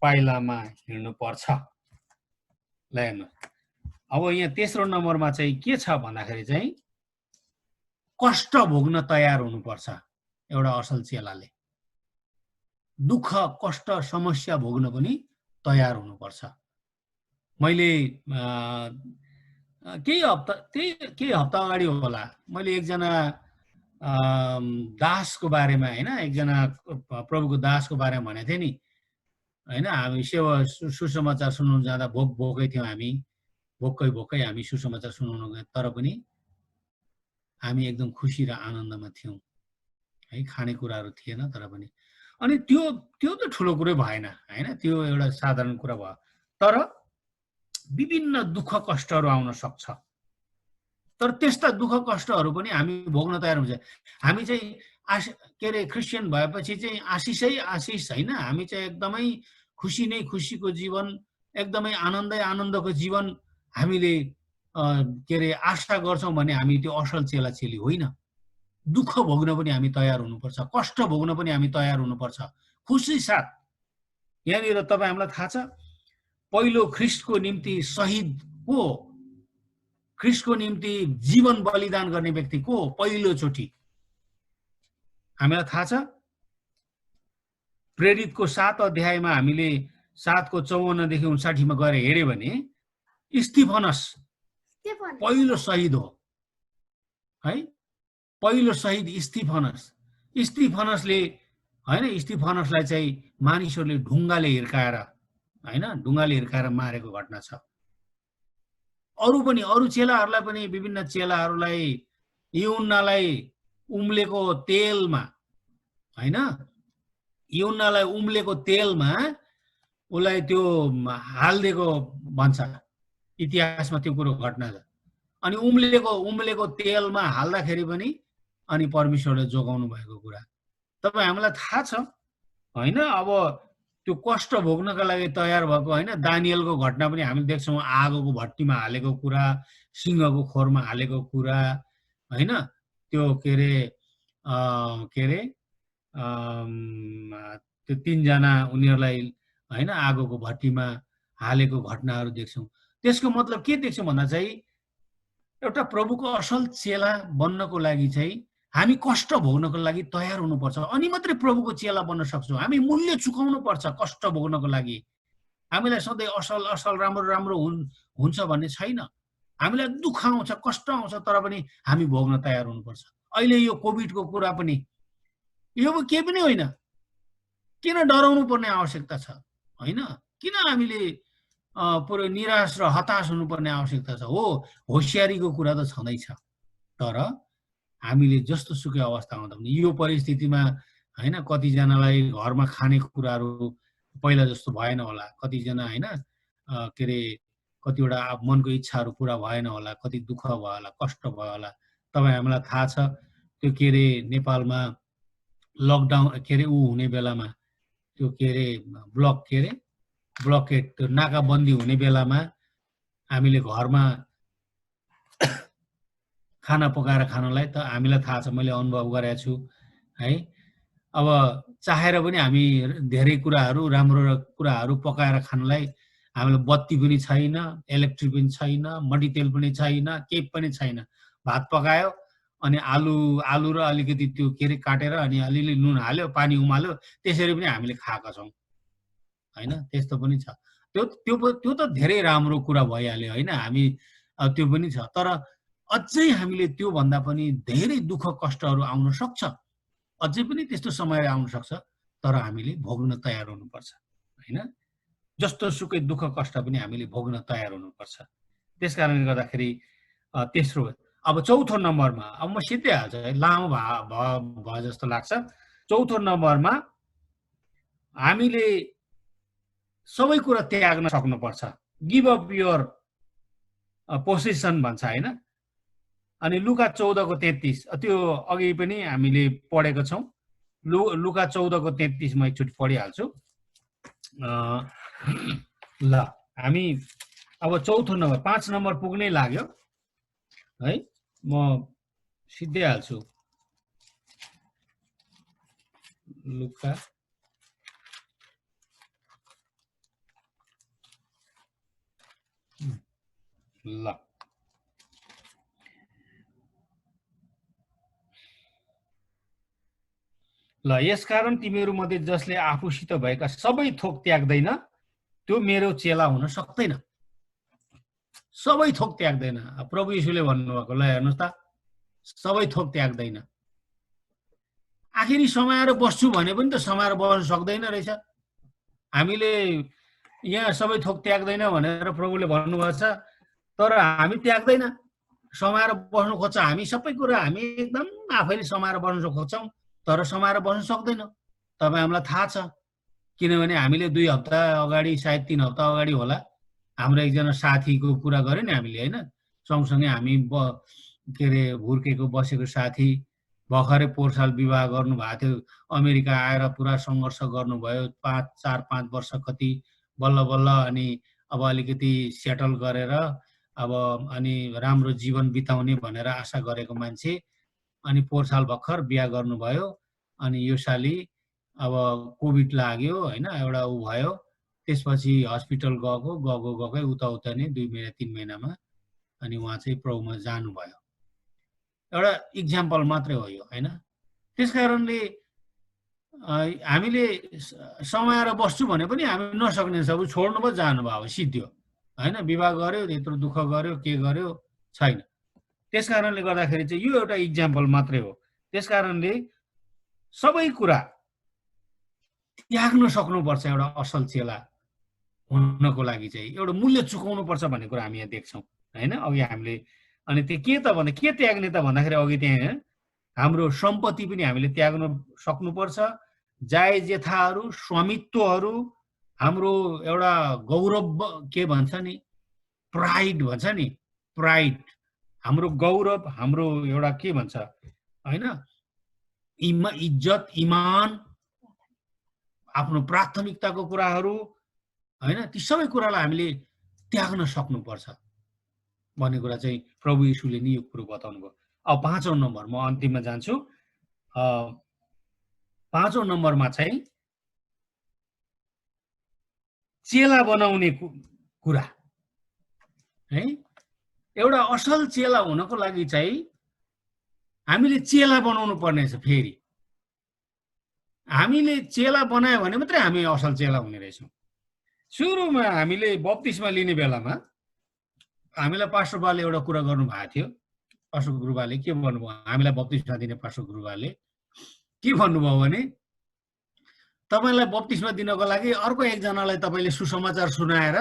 पाइलामा हिँड्नु पर्छ। ल हेर्नु, अब यहाँ तेस्रो नम्बरमा चाहिँ के छ भन्दाखेरि चाहिँ कष्ट भोग्न तयार हुनुपर्छ एउटा असल चेलाले। दुःख, कष्ट, समस्या भोग्न पनि तयार हुनुपर्छ। मैले केही हप्ता अगाडि होला, मैले एकजना दासको बारेमा हैन, एकजना प्रभुको दासको बारेमा भनेको थिएँ नि हैन। हामी सेवा सुसमाचार सुनाउन जाँदा भोकै थियौँ, हामी भोकै हामी सुसमाचार सुनाउन गयौँ, तर पनि हामी एकदम खुसी र आनन्दमा थियौँ है। खानेकुराहरू थिएन तर पनि, अनि त्यो त ठुलो कुरै भएन हैन, त्यो एउटा साधारण कुरा भयो। तर विभिन्न दुःख कष्टहरू आउन सक्छ, तर त्यस्ता दुःख कष्टहरू पनि हामी भोग्न तयार हुन्छ। हामी चाहिँ के अरे क्रिस्चियन भएपछि चाहिँ आशिष होइन, हामी चाहिँ एकदमै खुसी नै खुसीको जीवन, एकदमै आनन्दको जीवन हामीले के अरे आशा गर्छौँ भने हामी त्यो असल चेलाचेली होइन। दुःख भोग्न पनि हामी तयार हुनुपर्छ, कष्ट भोग्न पनि हामी तयार हुनुपर्छ खुसी साथ। यहाँनिर तपाईँ हामीलाई थाहा छ, पहिलो ख्रिस्टको निम्ति शहीद को, ख्रिस्टको निम्ति जीवन बलिदान गर्ने व्यक्ति को पहिलोचोटि हामीलाई थाहा छ। प्रेरितको 7 अध्यायमा हामीले 7को 54 देखि 59 मा गएर हेर्यो भने स्तिफनस पहिलो शहीद हो है। पहिलो शहीद स्तिफनसले हैन, स्तिफनसलाई चाहिँ मानिसहरूले ढुङ्गाले हिर्काएर मारेको घटना छ। अरू चेलाहरूलाई पनि, विभिन्न चेलाहरूलाई यूहन्नालाई उम्लेको तेलमा हैन, यूहन्नालाई उम्लेको तेलमा उसलाई त्यो हाल्दिएको भन्छ इतिहासमा, त्यो कुरो घटना छ। अनि उम्लेको तेलमा हाल्दाखेरि पनि अनि परमेश्वरले जोगाउनु भएको कुरा तपाईँ हामीलाई थाहा छ हैन। अब त्यो कष्ट भोग्नका लागि तयार भएको हैन, दानियलको घटना पनि हामी देख्छौँ, आगोको भट्टीमा हालेको कुरा, सिंहको खोरमा हालेको कुरा हैन। त्यो के अरे त्यो 3 जना उनीहरूलाई हैन आगोको भट्टीमा हालेको घटनाहरू देख्छौँ। त्यसको मतलब के देख्छौँ भन्दा चाहिँ एउटा प्रभुको असल चेला बन्नको लागि चाहिँ हामी कष्ट भोग्नको लागि तयार हुनुपर्छ, अनि मात्रै प्रभुको चेला बन्न सक्छौँ। हामी मूल्य चुकाउनु पर्छ कष्ट भोग्नको लागि। हामीलाई सधैँ असल राम्रो हुन्छ भन्ने छैन। हामीलाई दुःख आउँछ, कष्ट आउँछ, तर पनि हामी भोग्न तयार हुनुपर्छ। अहिले यो कोभिडको कुरा पनि यो केही पनि होइन, किन डराउनु पर्ने आवश्यकता छ हैन? किन हामीले पुरै निराश र हताश हुनुपर्ने आवश्यकता छ? हो, होसियारीको कुरा त छँदैछ, तर हामीले जस्तो सुकै अवस्था आउँदा पनि यो परिस्थितिमा हैन, कतिजनालाई घरमा खाने कुराहरू पहिला जस्तो भएन होला, कतिजना हैन के अरे कतिवटा मनको इच्छाहरू पुरा भएन होला, कति दुःख भयो होला, कष्ट भयो होला। तपाईँ हामीलाई थाहा छ त्यो के अरे नेपालमा लकडाउन के अरे हुने बेलामा, त्यो के अरे ब्लकेट त्यो नाकाबन्दी हुने बेलामा हामीले घरमा खाना पकाएर खानलाई त हामीलाई थाहा छ, मैले अनुभव गरेको छु है। अब चाहेर पनि हामी धेरै कुराहरू राम्रो कुराहरू पकाएर खानलाई हामीलाई बत्ती पनि छैन, इलेक्ट्रिक पनि छैन, मट्टीतेल पनि छैन, केही पनि छैन। भात पकायो अनि आलु र अलिकति त्यो के अरे काटेर अनि अलिअलि नुन हाल्यो, पानी उमाल्यो, त्यसरी पनि हामीले खाएका छौँ हैन। त्यस्तो पनि छ। त्यो त धेरै राम्रो कुरा भइहाल्यो होइन, हामी त्यो पनि छ। तर अझै हामीले त्यो भन्दा पनि धेरै दुःख कष्टहरू आउन सक्छ, अझै पनि त्यस्तो समय आउन सक्छ, तर हामीले भोग्न तयार हुनुपर्छ होइन। जस्तो सुकै दुःख कष्ट पनि हामीले भोग्न तयार हुनुपर्छ। त्यस कारणले गर्दाखेरि तेस्रो, अब चौथो नम्बरमा, अब म सिधै हाल्छु है, लामो भयो जस्तो लाग्छ। चौथो नम्बरमा हामीले सबै कुरा त्याग्न सक्नुपर्छ। गिभ अप योर पोसेसन भन्छ होइन। अनि लुका 14:33 त्यो अघि पनि हामीले पढेको छौँ। लुका 14:33 म एकचोटि पढिहाल्छु। ल हामी अब चौथो नम्बर, 5 नम्बर पुग्नै लाग्यो है, म सिधै हाल्छु। लुका ल यसकारण तिमीहरू मध्ये जसले आफूसित भएका सबै थोक त्याग्दैन त्यो मेरो चेला हुन सक्दैन। सबै थोक त्याग्दैन। प्रभु येशूले भन्नुभएको, ल हेर्नुहोस् त, सबै थोक त्याग्दैन। आखिरी समाएर बस्छु भने पनि त समाएर बस्न सक्दैन रहेछ। हामीले यहाँ सबै थोक त्याग्दैन भनेर प्रभुले भन्नुभएको छ, तर हामी त्याग्दैन, समाएर बस्नु खोज्छ। हामी सबै कुरा हामी एकदम आफैले समाएर बस्न खोज्छौँ, तर समाएर बस्न सक्दैनौँ। तपाईँ हामीलाई थाहा छ, किनभने हामीले 2 हप्ता अगाडि, सायद 3 हप्ता अगाडि होला, हाम्रो एकजना साथीको कुरा गऱ्यो नि हामीले होइन। सँगसँगै हामी के अरे हुर्केको बसेको साथी भर्खरै पोहोर साल विवाह गर्नुभएको थियो। अमेरिका आएर पुरा सङ्घर्ष गर्नुभयो, 4-5 वर्ष कति, बल्ल बल्ल अनि अब अलिकति सेटल गरेर अब अनि राम्रो जीवन बिताउने भनेर आशा गरेको मान्छे, अनि पोहोर साल भर्खर बिहा गर्नुभयो। अनि यो साली अब कोभिड लाग्यो होइन, एउटा ऊ भयो, त्यसपछि हस्पिटल गएकै उता नै 2 महिना 3 महिनामा अनि उहाँ चाहिँ प्रभुमा जानुभयो। एउटा इक्जाम्पल मात्रै हो यो होइन। त्यस कारणले हामीले समाएर बस्छु भने पनि हामी नसक्ने, सब छोड्नु भयो, जानुभयो, अब सिद्धियो होइन। विवाह गर्यो, यत्रो दुःख गर्यो, के गर्यो छैन। त्यस कारणले गर्दाखेरि चाहिँ यो एउटा इक्जाम्पल मात्रै हो। त्यस कारणले सबै कुरा त्याग्न सक्नुपर्छ एउटा असल चेला हुनको लागि चाहिँ। एउटा मूल्य चुकाउनु पर्छ भन्ने कुरा हामी यहाँ देख्छौँ होइन। अघि हामीले अनि त्यो के त भन्दा के त्याग्ने त भन्दाखेरि अघि त्यहाँ हाम्रो सम्पत्ति पनि हामीले त्याग्न सक्नुपर्छ, जायजेथाहरू, स्वामित्वहरू, हाम्रो एउटा गौरव के भन्छ नि, प्राइड भन्छ नि, प्राइड, हाम्रो गौरव, हाम्रो एउटा के भन्छ होइन, इज्जत, इमान, आफ्नो प्राथमिकताको कुराहरू होइन, ती सबै कुरालाई हामीले त्याग्न सक्नुपर्छ भन्ने कुरा चाहिँ प्रभु येशूले नि यो कुरो बताउनु भयो। अब 5औं नम्बर, म अन्तिममा जान्छु। 5औं नम्बरमा चाहिँ चेला बनाउने कुरा है। एउटा असल चेला हुनको लागि चाहिँ हामीले चेला बनाउनु पर्नेछ। फेरि हामीले चेला बनायो भने मात्रै हामी असल चेला हुने रहेछौँ। सुरुमा हामीले बप्तिस्मा लिने बेलामा हामीलाई पास्टर बाले एउटा कुरा गर्नु भएको थियो। पास्टर गुरुबाले के भन्नुभयो, हामीलाई बप्तिस्मा दिने पास्टर गुरुबाले के भन्नुभयो भने, तपाईँलाई बप्तिस्मा दिनको लागि अर्को एकजनालाई तपाईँले सुसमाचार सुनाएर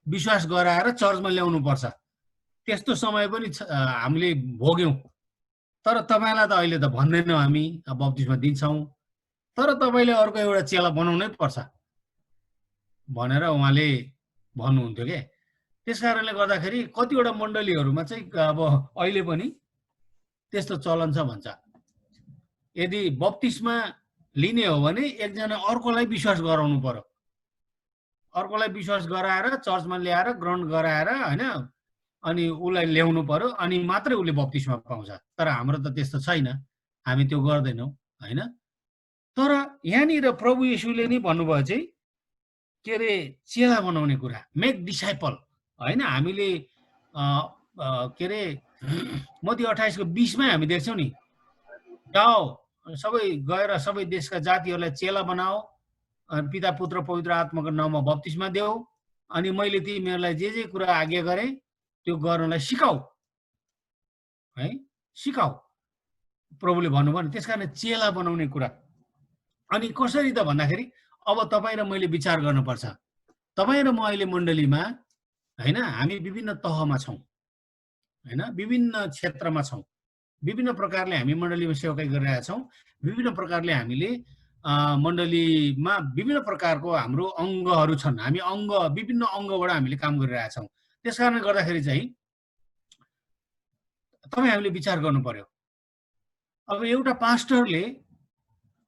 विश्वास गराएर चर्चमा ल्याउनु पर्छ। त्यस्तो समय पनि हामीले भोग्यौँ, तर तपाईँलाई त अहिले त भन्दैनौँ हामी बप्तिस्मा दिन्छौँ, तर तपाईँले अर्को एउटा चेला बनाउनै पर्छ भनेर उहाँले भन्नुहुन्थ्यो क्या। त्यस कारणले गर्दाखेरि कतिवटा मण्डलीहरूमा चाहिँ अब अहिले पनि त्यस्तो चलन छ भन्छ, यदि बप्तिस्मा लिने हो भने एकजना अर्कोलाई विश्वास गराउनु पर्यो, अर्कोलाई विश्वास गराएर चर्चमा ल्याएर ग्रहण गराएर होइन, अनि उसलाई ल्याउनु पर्यो, अनि मात्रै उसले बप्तिस्मा पाउँछ। तर हाम्रो त त्यस्तो छैन, हामी त्यो गर्दैनौँ होइन। तर यहाँनिर प्रभु येशूले नि भन्नुभयो चाहिँ के अरे चेला बनाउने कुरा, मेक डिसाइपल होइन। हामीले के अरे मत्ती 28:20 हामी देख्छौँ नि, जाओ सबै गएर सबै देशका जातिहरूलाई चेला बनाओ, पिता पुत्र पवित्र आत्माको नाममा बप्तिस्मा देऊ अनि मैले तिमीहरूलाई जे कुरा आज्ञा गरेँ त्यो गर्नलाई सिकाऊ है, सिकाऊ प्रभुले भन्नुभयो नि। त्यसकारण चेला बनाउने कुरा। अनि कसरी त भन्दाखेरि अब तपाईँ र मैले विचार गर्नुपर्छ। तपाईँ र म अहिले मण्डलीमा हैन, हामी विभिन्न तहमा छौँ हैन, विभिन्न क्षेत्रमा छौँ, विभिन्न प्रकारले हामी मण्डलीमा सेवाकाई गरिरहेका छौँ। विभिन्न प्रकारले हामीले मण्डलीमा विभिन्न प्रकारको हाम्रो अङ्गहरू छन्। हामी विभिन्न अङ्गबाट हामीले काम गरिरहेका छौँ। त्यसकारणले गर्दाखेरि चाहिँ तपाईँ हामीले विचार गर्नु पर्यो। अब एउटा पास्टरले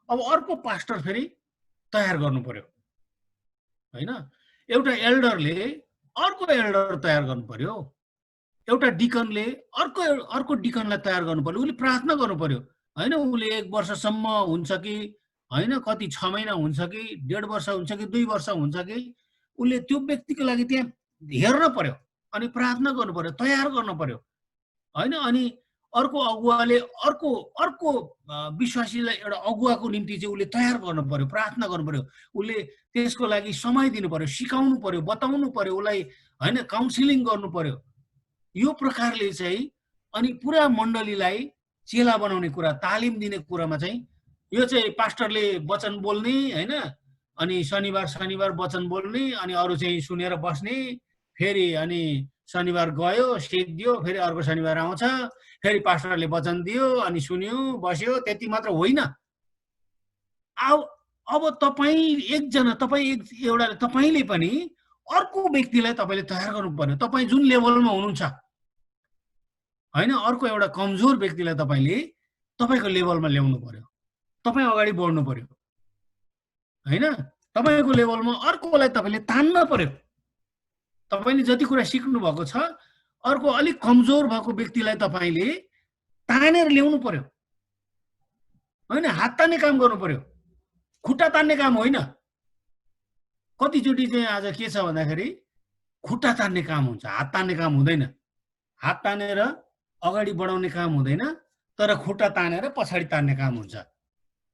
अब अर्को पास्टर फेरि तयार गर्नु पर्यो हैन, एउटा एल्डरले अर्को एल्डर तयार गर्नु पर्यो, एउटा डिकनले अर्को डिकनलाई तयार गर्नु पर्यो। उसले प्रार्थना गर्नु पर्यो हैन, उसले 1 वर्षसम्म हुन्छ कि हैन, कति 6 महिना हुन्छ कि 1.5 वर्ष हुन्छ कि 2 वर्ष हुन्छ कि, उसले त्यो व्यक्तिको लागि त्यहाँ हेर्न पर्यो अनि प्रार्थना गर्नु पर्यो, तयार गर्नु पर्यो हैन। अनि अर्को अगुवाले अर्को विश्वासीलाई एउटा अगुवाको निम्ति चाहिँ उसले तयार गर्नु पर्यो, प्रार्थना गर्नु पर्यो, उसले त्यसको लागि समय दिनु पर्यो, सिकाउनु पर्यो, बताउनु पर्यो, उसलाई हैन काउन्सिलिङ गर्नु पर्यो। यो प्रकारले चाहिँ अनि पुरा मण्डलीलाई चेला बनाउने कुरा, तालिम दिने कुरामा चाहिँ यो चाहिँ पास्टरले वचन बोल्ने हैन, अनि शनिबार वचन बोल्ने, अनि अरू चाहिँ सुनेर बस्ने, फेरि अनि शनिबार गयो सिद्धियो, फेरि अर्को शनिबार आउँछ, फेरि पास्टरले वचन दियो अनि सुन्यो बस्यो, त्यति मात्र होइन। अब तपाईँले पनि अर्को व्यक्तिलाई तपाईँले तयार गर्नु पर्यो। तपाईँ जुन लेभलमा हुनुहुन्छ हैन, अर्को एउटा कमजोर व्यक्तिलाई तपाईँको लेभलमा ल्याउनु पर्यो, तपाईँ अगाडि बढ्नु पर्यो हैन। तपाईँको लेभलमा अर्कोलाई तपाईँले तान्न पर्यो। तपाईँले जति कुरा सिक्नु भएको छ, अर्को अलिक कमजोर भएको व्यक्तिलाई तपाईँले तानेर ल्याउनु पर्यो हैन। हात तान्ने काम गर्नु पर्यो, खुट्टा तान्ने काम होइन। कतिचोटि चाहिँ आज के छ भन्दाखेरि खुट्टा तान्ने काम हुन्छ, हात तान्ने काम हुँदैन। हात तानेर अगाडि बढाउने काम हुँदैन, तर खुट्टा तानेर पछाडि तान्ने काम हुन्छ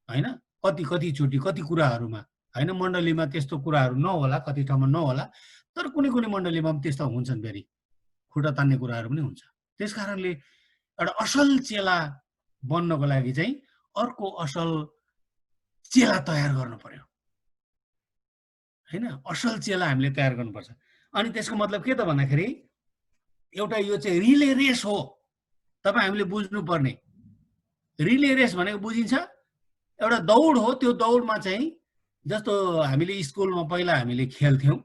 हैन। कतिचोटि कति कुराहरूमा हैन, मण्डलीमा त्यस्तो कुराहरू नहोला, कति ठाउँमा नहोला, तर कुनै मण्डलीमा पनि त्यस्तो हुन्छन्, फेरि खुट्टा तान्ने कुराहरू पनि हुन्छ। त्यसकारणले एउटा असल चेला बन्नको लागि चाहिँ अर्को असल चेला तयार गर्नु पर्यो हैन। असल चेला हामीले तयार गर्नुपर्छ। अनि त्यसको मतलब के त भन्दाखेरि एउटा यो चाहिँ रिले रेस हो। तपाईँ हामीले बुझ्नुपर्ने रिले रेस भनेको बुझिन्छ, एउटा दौड हो। त्यो दौडमा चाहिँ जस्तो हामीले स्कुलमा पहिला हामीले खेल्थ्यौँ,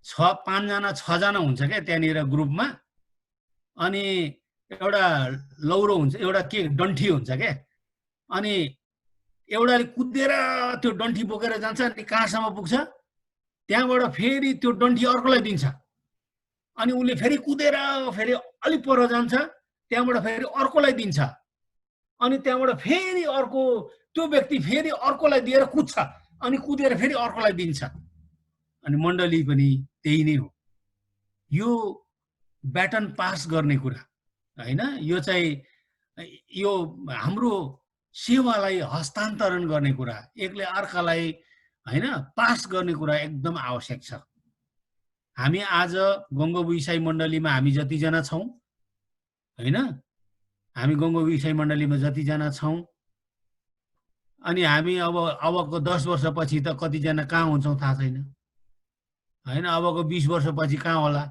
5 जना 6 जना हुन्छ क्या त्यहाँनिर ग्रुपमा, अनि एउटा लौरो हुन्छ, एउटा के डन्ठी हुन्छ क्या, अनि एउटाले कुदेर त्यो डन्ठी बोकेर जान्छ, अनि कहाँसम्म पुग्छ, त्यहाँबाट फेरि त्यो डन्ठी अर्कोलाई दिन्छ, अनि उसले फेरि कुदेर फेरि अलिक पर जान्छ, त्यहाँबाट फेरि अर्कोलाई दिन्छ, अनि त्यहाँबाट फेरि अर्को त्यो व्यक्ति फेरि अर्कोलाई दिएर कुद्छ, अनि कुदेर फेरि अर्कोलाई दिन्छ। अनि मण्डली पनि त्यही नै हो। यो ब्याटन पास गर्ने कुरा हैन, यो चाहिँ यो हाम्रो सेवालाई हस्तान्तरण गर्ने कुरा, एकले अर्कालाई हैन पास गर्ने कुरा एकदम आवश्यक छ। हामी आज गङ्गोबु इसाई मण्डलीमा हामी जतिजना छौँ हैन, हामी गङ्गोबु इसाई मण्डलीमा जतिजना छौँ, अनि हामी अबको 10 वर्षपछि त कतिजना कहाँ हुन्छौँ थाहा छैन हैन, अबको 20 वर्षपछि कहाँ होला,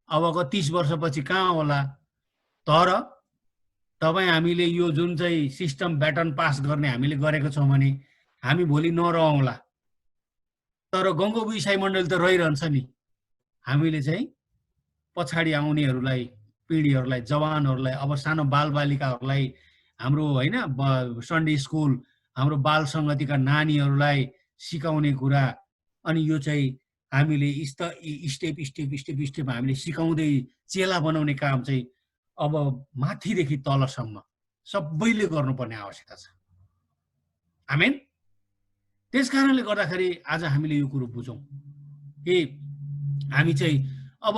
अबको 30 वर्षपछि कहाँ होला। तर तपाईँ हामीले यो जुन चाहिँ सिस्टम ब्याटन पास गर्ने हामीले गरेको छौँ भने हामी भोलि नरहौँला, तर गङ्गोबु इसाई मण्डली त रहिरहन्छ नि। हामीले चाहिँ पछाडि आउनेहरूलाई, पिँढीहरूलाई, जवानहरूलाई, अब सानो बालबालिकाहरूलाई, हाम्रो होइन सन्डे स्कुल, हाम्रो बाल सङ्गतिका नानीहरूलाई सिकाउने कुरा, अनि यो चाहिँ हामीले स्टेप हामीले सिकाउँदै चेला बनाउने काम चाहिँ अब माथिदेखि तलसम्म सबैले गर्नुपर्ने आवश्यकता छ। आमेन। त्यस कारणले गर्दाखेरि आज हामीले यो कुरो बुझौँ कि हामी चाहिँ अब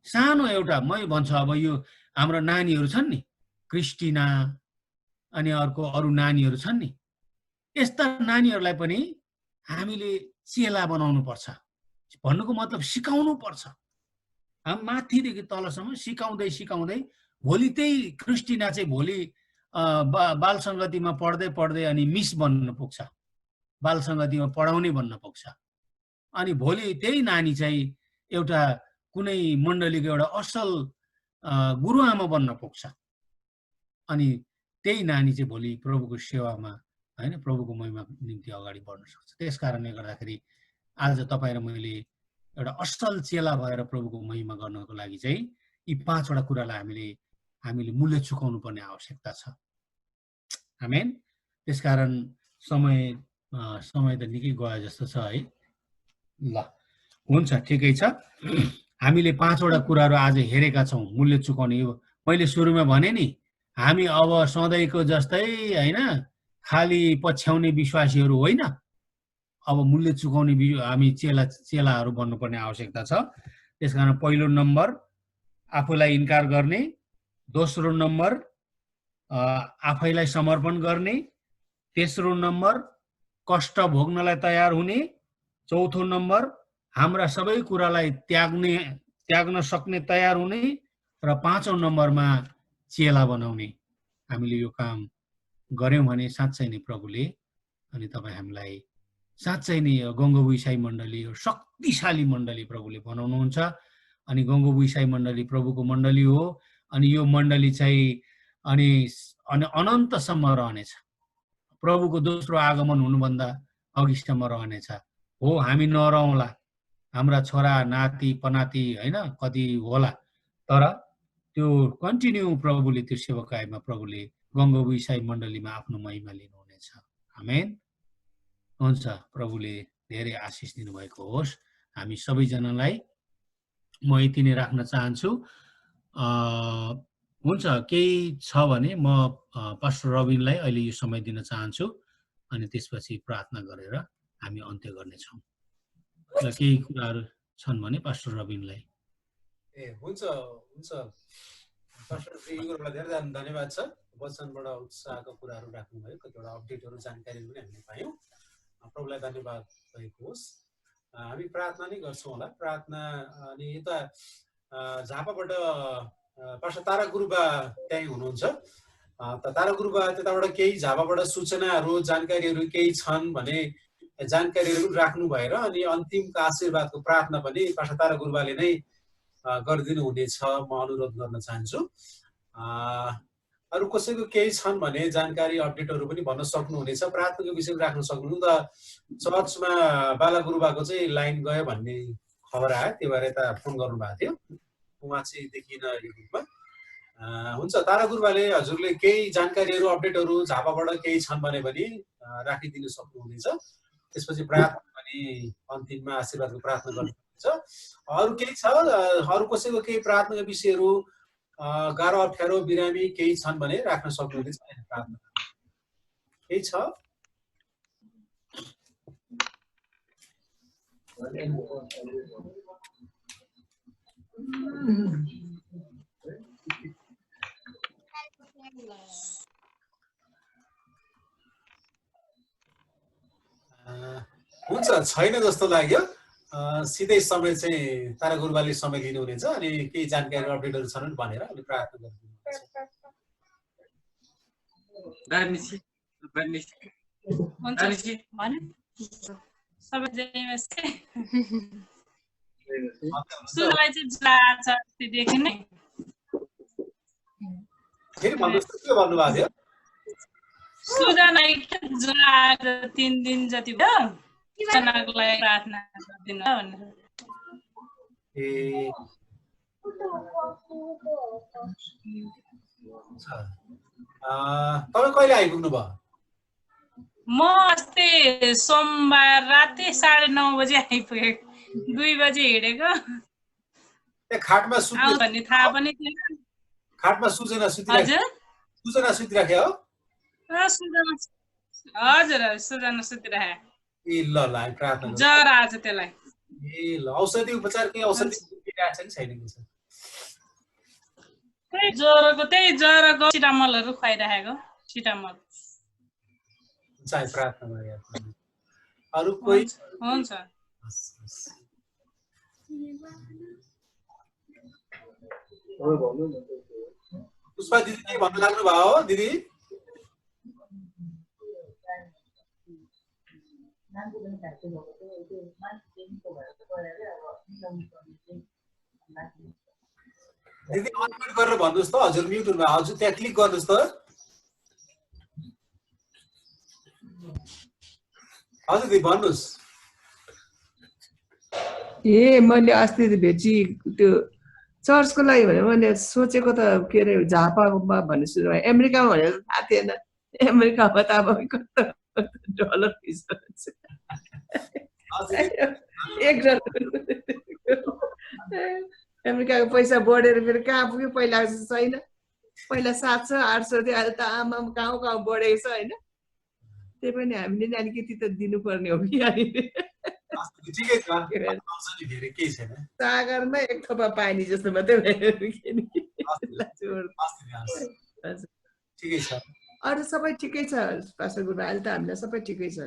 सानो एउटा मै भन्छु, अब यो हाम्रो नानीहरू छन् नि, क्रिस्टिना अनि अरू नानीहरू छन् नि, यस्ता नानीहरूलाई पनि हामीले चेला बनाउनु पर्छ भन्नुको मतलब सिकाउनु पर्छ। हामी माथिदेखि तलसम्म सिकाउँदै सिकाउँदै भोलि त्यही क्रिस्टिना चाहिँ भोलि बाल सङ्गतिमा पढ्दै पढ्दै अनि मिस बन्न पुग्छ, बाल सङ्गतिमा पढाउने बन्न पुग्छ। अनि भोलि त्यही नानी चाहिँ एउटा कुनै मण्डलीको एउटा असल गुरुआमा बन्न पुग्छ। अनि त्यही नानी चाहिँ भोलि प्रभुको सेवामा हैन प्रभुको महिमाको निम्ति अगाडि बढ्न सक्छ। त्यस कारणले गर्दाखेरि आज तपाईँ र मैले एउटा असल चेला भएर प्रभुको महिमा गर्नको लागि चाहिँ यी 5 वटा कुरालाई हामीले मूल्य चुकाउनु पर्ने आवश्यकता छ। आमेन। त्यसकारण समय त निकै गयो जस्तो छ है। ल हुन्छ, ठिकै छ। हामीले 5 वटा कुराहरू आज हेरेका छौँ मूल्य चुकाउने। यो मैले सुरुमा भने नि, हामी अब सधैँको जस्तै हैन खाली पछ्याउने विश्वासीहरू होइन, अब मूल्य चुकाउने हामी चेलाहरू बन्नुपर्ने आवश्यकता छ। त्यसकारण पहिलो नम्बर आफूलाई इन्कार गर्ने, दोस्रो नम्बर आफैलाई समर्पण गर्ने, तेस्रो नम्बर कष्ट भोग्नलाई तयार हुने, चौथो नम्बर हाम्रा सबै कुरालाई त्याग्न सक्ने तयार हुने, र 5औं नम्बरमा चेला बनाउने। हामीले यो काम गर्यौं भने साँच्चै नै प्रभुले अनि तपाईँ हामीलाई साँच्चै नै गङ्गोबु इसाई मण्डली यो शक्तिशाली मण्डली प्रभुले बनाउनुहुन्छ। अनि गङ्गोबु इसाई मण्डली प्रभुको मण्डली हो। अनि यो मण्डली चाहिँ अनि अनन्तसम्म रहनेछ। प्रभुको दोस्रो आगमन हुनुभन्दा अघिसम्म रहनेछ। हो, हामी नरहौँला, हाम्रा छोरा नाति पनाति हैन कति होला, तर त्यो कन्टिन्यू प्रभुले त्यो सेवकाईमा प्रभुले गङ्गोबु इसाई मण्डलीमा आफ्नो महिमा लिनुहुनेछ। आमेन। हुन्छ, प्रभुले धेरै आशिष दिनुभएको होस्। हामी सबैजनालाई म यति नै राख्न चाहन्छु। हुन्छ, केही छ भने म पास्टर रबिनलाई अहिले यो समय दिन चाहन्छु, अनि त्यसपछि प्रार्थना गरेर हामी अन्त्य गर्नेछौँ। र केही कुराहरू छन् भने पास्टर रबिनलाई। हुन्छ पास्टर इगोरलाई धेरै धन्यवाद छ। वचनबाट उत्साहको कुराहरू राख्नुभयो, कतिवटा अपडेटहरू जानकारी पनि हामीले पायौँ। प्रभुलाई धन्यवाद भएको होस्। हामी प्रार्थना नै गर्छौँ होला। प्रार्थना अनि यता झापाबाट पास्टर तारा गुरुबा त्यहीँ हुनुहुन्छ। तारा गुरुबा त्यताबाट केही झापाबाट सूचनाहरू जानकारीहरू केही छन् भने जानकारीहरू राख्नु भएर अनि अन्तिमको आशीर्वादको प्रार्थना पनि पास्टर तारा गुरुबाले नै गरिदिनु हुनेछ, म अनुरोध गर्न चाहन्छु। अरू कसैको केही छन् भने जानकारी अपडेटहरू पनि भन्न सक्नुहुनेछ। प्रार्थनाको विषयमा राख्न सक्नुहुन्छ। चर्चमा बाला गुरुबाको चाहिँ लाइन गयो भन्ने खबर आयो, त्यो भएर यता फोन गर्नुभएको थियो। उहाँ चाहिँ देखिन युट्युबमा। हुन्छ, तारा गुरुबाले हजुरले केही जानकारीहरू अपडेटहरू झापाबाट केही छन् भने पनि राखिदिनु सक्नुहुनेछ। त्यसपछि प्रार्थना पनि अन्तिममा आशीर्वादको प्रार्थना गर्नुहुन्छ। अरू केही छ, अरू कसैको केही प्रार्थनाका विषयहरू गाह्रो अप्ठ्यारो बिरामी केही छन् भने राख्न सक्नुहुनेछ। प्रार्थना केही छ? हुन्छ, छैन जस्तो लाग्यो। सिधै समय चाहिँ तारा गुरुबाले समय लिनुहुनेछ अनि केही जानकारी अपडेटहरू छन् भनेर अनि प्रार्थना भन्नुभएको थियो। सुजना 3 दिन जति भयो, जनाको लागि प्रार्थना गरिदिनु भनेर। तपाईँ कहिले आइपुग्नु भयो? म अस्ति सोमबार राति 9:30 बजे आइपुगेँ। 2 बजे हिँडेको। खाटमा भन्ने थाहा पनि थिएन। खाटमा सुजना सुतिराख्यो हो? हजुर, सुजना सुतिराखे। ए ल हामी प्रार्थना ज्वरो आछ त्यसलाई। ए ल, औषधि उपचार केही औषधि दिइरहेको छ कि छैन? त्यही ज्वरोको सिटामलहरू खुवाइराखेको। सिटामल। प्रार्थना गरे। अरू कोही? हुन्छ। पुष्पा दिदी के भन्नु लाग्नु भयो हो दिदी? दिदी अनम्युट गरेर भन्नुहोस् त, हजुर म्युट हुनुभयो, हजुर त्यहाँ क्लिक गर्नुहोस् त। हजुर दिदी भन्नुहोस्। मैले अस्ति भेटी त्यो चर्चको लागि भने मैले सोचेको त के अरे झापामा भन्ने सुरु भयो, अमेरिकामा भनेर थाहा थिएन। अमेरिकामा त अब कस्तो डलर पैसा अमेरिकाको पैसा बढेर फेरि कहाँ पुग्यो, पहिला छैन। पहिला 700 800 थियो, अहिले त आमा कहाँ कहाँ बढेको छ होइन। त्यही पनि हामीले नि अलिकति त दिनुपर्ने हो कि। सागरमा एक थोपा पानी जस्तो मात्रै अरू सबै ठिकै छ पास्टर गुरु, अहिले त हामीलाई सबै ठिकै छ।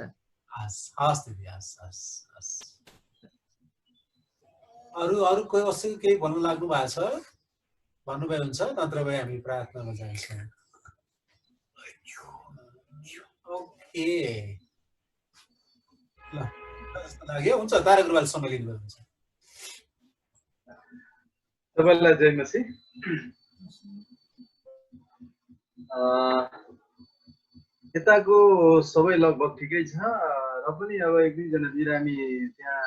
अरू कोही कसैको केही भन्नु लाग्नु भएको छ? भन्नुभयो हुन्छ, नत्र भए हामी प्रार्थनामा जान्छौँ। ओके ल जस्तो लाग्यो हुन्छ, तारा गुरुवाल सम्हालिनु हुन्छ। तपाईलाई जय मसीह। यताको सबै लगभग ठिकै छ र पनि अब एक दुईजना बिरामी त्यहाँ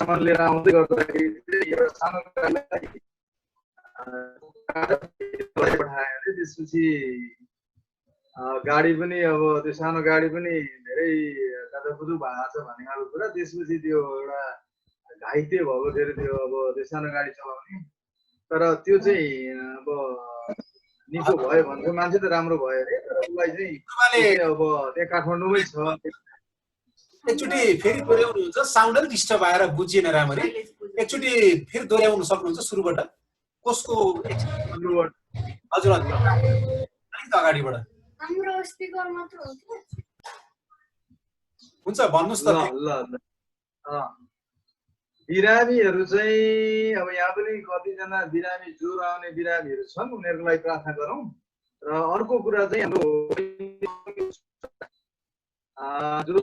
सामान लिएर आउँदै गर्दाखेरि एउटा सानो पठायो अरे, त्यसपछि गाडी पनि अब त्यो सानो गाडी पनि धेरै गाजाफुजु भएको छ भन्ने खालको कुरा। त्यसपछि त्यो एउटा घाइते भएको थियो अरे त्यो अब त्यो सानो गाडी चलाउने, तर त्यो चाहिँ अब निको भयो भन्छ, मान्छे त राम्रो भयो अरे, तर उसलाई चाहिँ अब त्यहाँ काठमाडौँमै छ। एकचोटि फेरि दोहोऱ्याउनुहुन्छ, साउन्ड अलिक डिस्टर्ब आएर बुझिएन राम्ररी। एकचोटि फेरि दोहोऱ्याउनु सक्नुहुन्छ सुरुबाट? कसको? हजुर हजुर अलिक अगाडिबाट हुन्छ, भन्नुहोस् त। ल बिरामीहरू चाहिँ अब यहाँ पनि कतिजना बिरामी ज्वरो आउने बिरामीहरू छन्, उनीहरूको लागि प्रार्थना गरौँ। र अर्को कुरा चाहिँ हाम्रो जो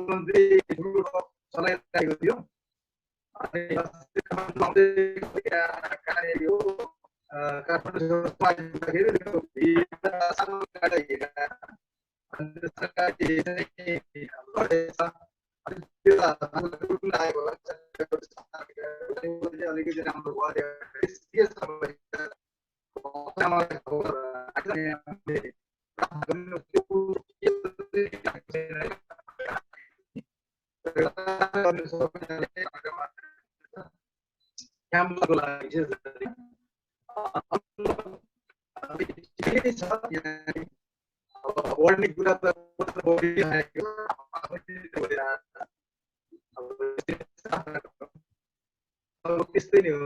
मन्त्री चलाइरहेको थियो, अलिकति राम्रो क्याम्पको लागि बढ्ने कुरा त त्यस्तै नै हो।